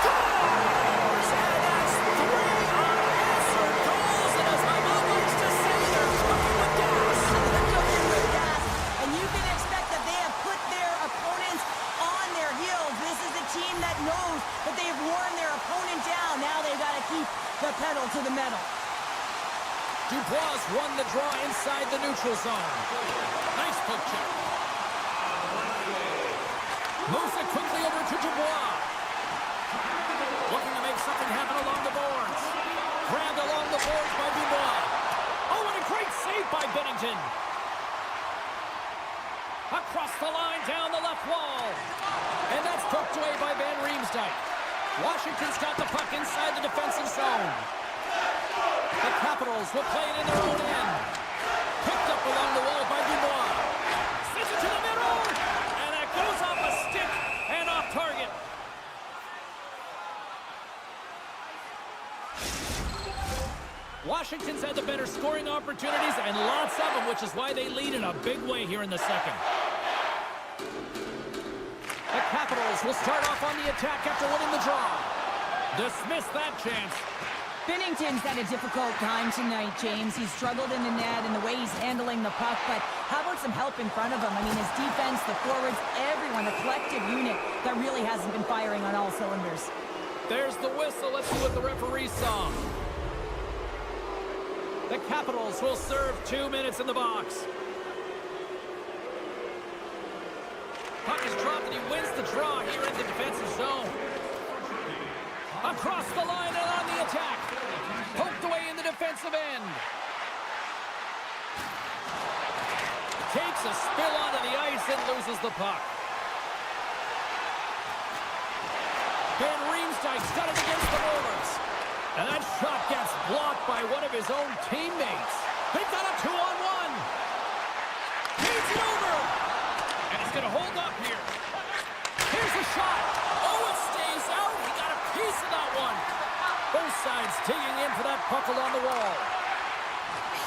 Scores! And that's 3 unanswered goals. And as my mom likes to say, they're cooking with gas. They're cooking with gas. And you can expect that they have put their opponents on their heels. This is a team that knows that they've worn their opponent down. Now they've got to keep the pedal to the metal. Dubois won the draw inside the neutral zone. Nice poke check. Moves it quickly over to Dubois. Looking to make something happen along the boards. Grabbed along the boards by Dubois. Oh, and a great save by Bennington. Across the line, down the left wall. And that's poked away by Van Riemsdyk. Washington's got the puck inside the defensive zone. The Capitals will play it in their own end. Picked up along the wall by Dubois. Sends it to the middle. And that goes off a stick and off target. Washington's had the better scoring opportunities and lots of them, which is why they lead in a big way here in the second. The Capitals will start off on the attack after winning the draw. Dismiss that chance. Binnington's had a difficult time tonight, James. He's struggled in the net and the way he's handling the puck, but how about some help in front of him? I mean, his defense, the forwards, everyone, a collective unit that really hasn't been firing on all cylinders. There's the whistle. Let's see what the referee saw. The Capitals will serve 2 minutes in the box. Puck is dropped and he wins the draw here in the defensive zone. Across the line and on the attack. Poked away in the defensive end. Takes a spill onto the ice and loses the puck. Van Riemsdyk's got it against the Rollers. And that shot gets blocked by one of his own teammates. They've got a 2-on-1. Feeds it over. And he's going to hold up here. Here's a shot. Oh, it stays out. He got a piece of that one. Both sides digging in for that puck along the wall.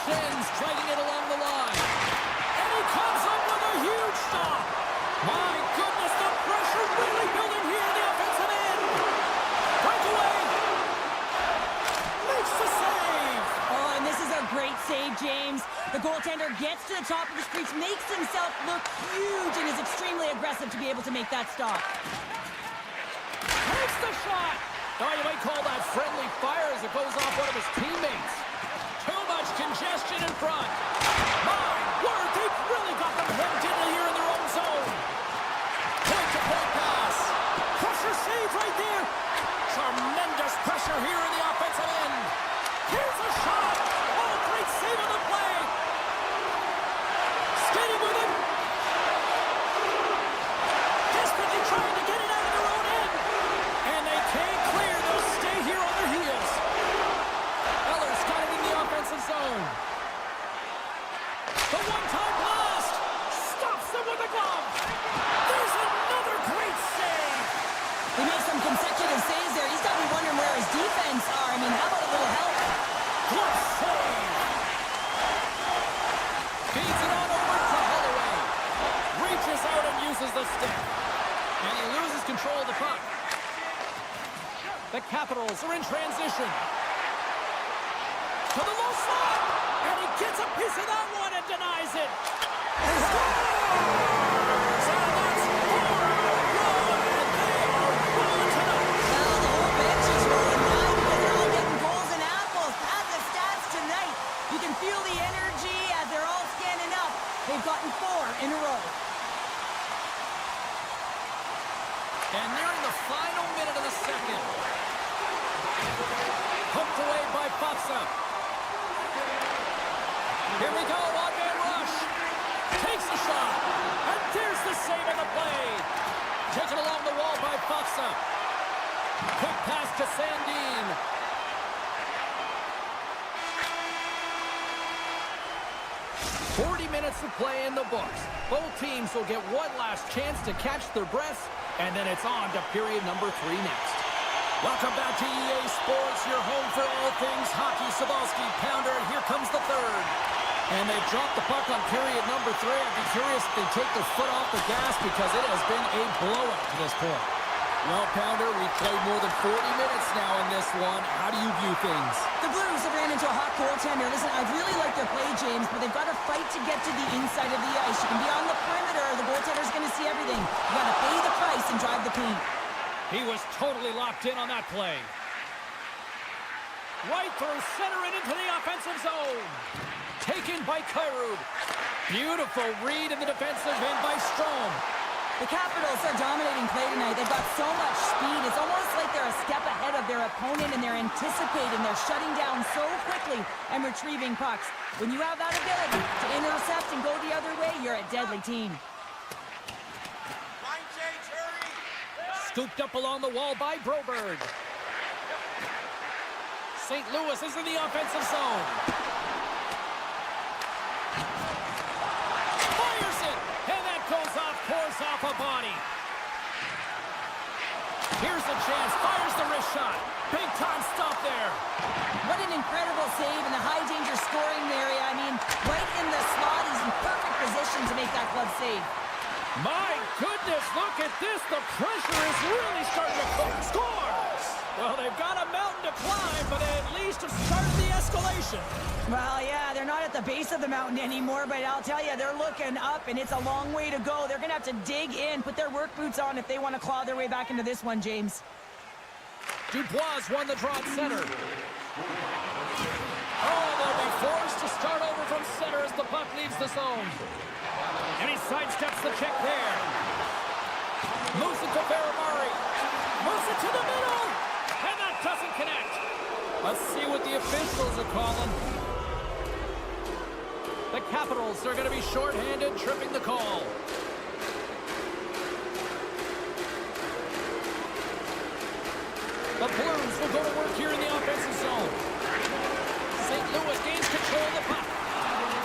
Schen's striking it along the line. And he comes up with a huge stop. My goodness, the pressure really building here in the offensive end. Breakaway. Makes the save. Oh, and this is a great save, James. The goaltender gets to the top of the crease, makes himself look huge, and is extremely aggressive to be able to make that stop. Takes the shot. Oh, you might call that friendly fire as it goes off one of his teammates. Too much congestion in front. My word, they've really got them hemmed in here in their own zone. Point-to-point pass. Crusher save right there. Tremendous pressure here in the offensive end. Here's a shot. Oh, great save on the play. Skating with it. Desperately trying to get it out of their own end. And they can't clear. They'll stay here on their heels. Eller's got it in the offensive zone. The one-time blast. Stops them with a glove. There's another great save. He makes some consecutive saves there. He's got to be wondering where his defense are. I mean, how about a little help? Good save. Feeds it on over to Holloway. loses the stick. And he loses control of the puck. The Capitals are in transition. To the low slot. And he gets a piece of that one and denies it. And scores! And that's 4 in a row. And they are rolling tonight. Well, the whole bench is rolling now because they're all getting goals and apples. Add the stats tonight. You can feel the energy as they're all standing up. They've gotten 4 in a row. And nearing the final minute of the second. Hooked away by Faksa. Here we go, one-man rush. Takes the shot. And there's the save on the play. Taken along the wall by Faksa. Quick pass to Sandin. Minutes of play in the books. Both teams will get one last chance to catch their breaths, and then it's on to period number 3 next. Welcome back to EA Sports, your home for all things hockey. Sabalski, Pounder, here comes the third. And they've dropped the puck on period number 3. I'd be curious if they take their foot off the gas because it has been a blowout to this point. Well, Pounder, we've played more than 40 minutes now in this one. How do you view things? The Blues have ran into a hot goaltender. Listen, I really like their play, James, but they've got to fight to get to the inside of the ice. You can be on the perimeter. The goaltender's going to see everything. You got to pay the price and drive the paint. He was totally locked in on that play. Right through center and into the offensive zone. Taken by Kyrud. Beautiful read in the defensive end by Strome. The Capitals are dominating play tonight. They've got so much speed. It's almost like they're a step ahead of their opponent, and they're anticipating. They're shutting down so quickly and retrieving pucks. When you have that ability to intercept and go the other way, you're a deadly team. Scooped up along the wall by Broberg. St. Louis is in the offensive zone. Fires it! And that goes off, pours off a body. Here's a chance, fires the wrist shot. Big time stop there. What an incredible save in the high-danger scoring area. I mean, right in the slot, he's in perfect position to make that glove save. My goodness, look at this. The pressure is really starting to cook. Scores! Well, they've got a mountain to climb, but they at least have started the escalation. Well, yeah, they're not at the base of the mountain anymore, but I'll tell you, they're looking up, and it's a long way to go. They're going to have to dig in, put their work boots on if they want to claw their way back into this one, James. Dubois won the draw at center. Oh, they'll be forced to start over from center as the puck leaves the zone. And he sidesteps the check there. Moves it to Ferramari. Moves it to the middle. And that doesn't connect. Let's see what the officials are calling. The Capitals are going to be shorthanded, tripping the call. The Blues will go to work here in the offensive zone. St. Louis gains control of the puck.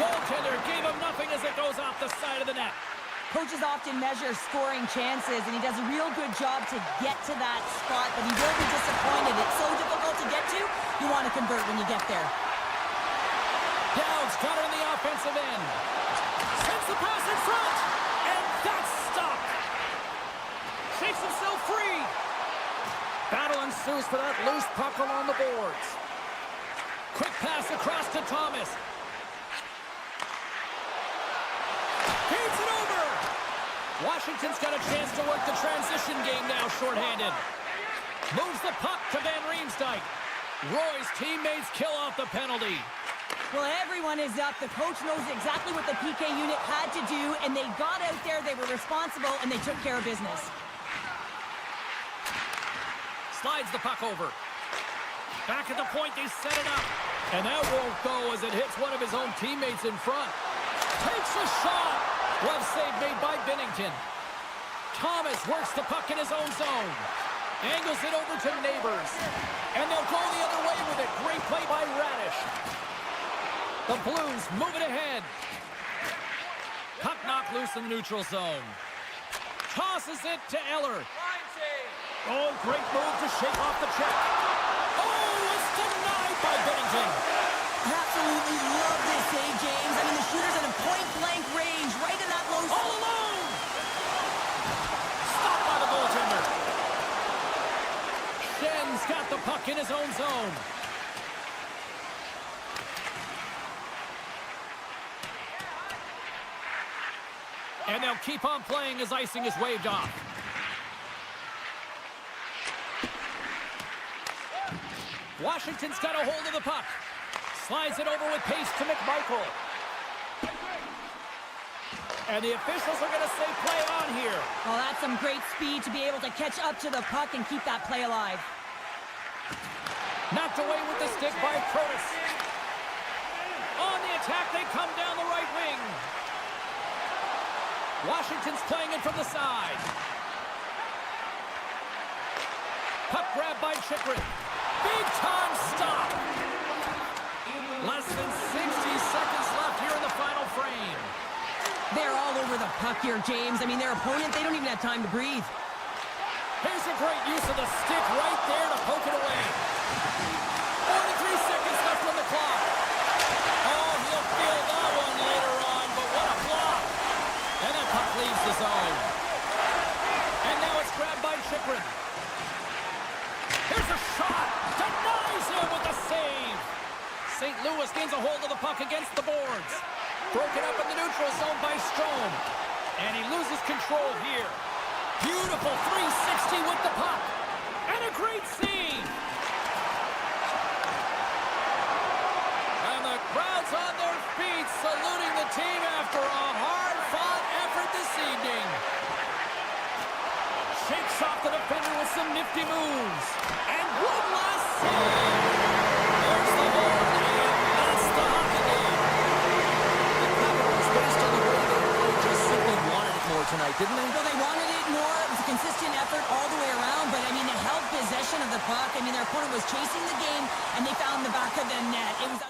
Goaltender gave him nothing as it goes off the side of the net. Coaches often measure scoring chances, and he does a real good job to get to that spot, but he will be disappointed. It's so difficult to get to, you want to convert when you get there. Downs got her in the offensive end. Sends the pass in front, and that's stopped. Shakes himself free. Battle ensues for that loose puck along the boards. Quick pass across to Thomas. Feeds it over. Washington's got a chance to work the transition game now, shorthanded. Moves the puck to Van Riemsdyk. Roy's teammates kill off the penalty. Well, everyone is up. The coach knows exactly what the PK unit had to do, and they got out there, they were responsible, and they took care of business. Slides the puck over. Back at the point, they set it up. And that won't go as it hits one of his own teammates in front. Takes a shot. Glove save made by Binnington. Thomas works the puck in his own zone. Angles it over to Neighbors. And they'll go the other way with it. Great play by Radish. The Blues move it ahead. Puck knocked loose in the neutral zone. Tosses it to Eller. Oh, great move to shake off the check. Oh, it's denied by Binnington. Absolutely love this save, James. I mean, the shooter's at a point-blank range, right in that low All zone. alone. And they'll keep on playing as icing is waved off. Washington's got a hold of the puck. Slides it over with pace to McMichael. And the officials are going to say play on here. Well, that's some great speed to be able to catch up to the puck and keep that play alive. Knocked away with the stick by Curtis. On the attack, they come down the right wing. Washington's playing it from the side. Puck grab by Chychrun. Big time stop. Less than 60 seconds left here in the final frame. They're all over the puck here, James. I mean, their opponent, they don't even have time to breathe. Here's a great use of the stick right there to poke it away. 43 seconds left on the clock. Oh, he'll feel that one later on, but what a block. And that puck leaves the zone. And now it's grabbed by Chychrun. Here's a shot. Denies him with the save. St. Louis gains a hold of the puck against the boards. Broken up in the neutral zone by Strome. And he loses control here. Beautiful 360 with the puck. And a great save. And the crowd's on their feet saluting the team after a hard-fought effort this evening. Shakes off the defender with some nifty moves. And one last save. There's the horn, and that's the hockey game. The Capitals, based on the way they played, just simply wanted it more tonight, didn't they? Well, they wanted it more. It was a consistent effort all the way around, but, I mean, they held possession of the puck. I mean, their opponent was chasing the game, and they found the back of the net. It was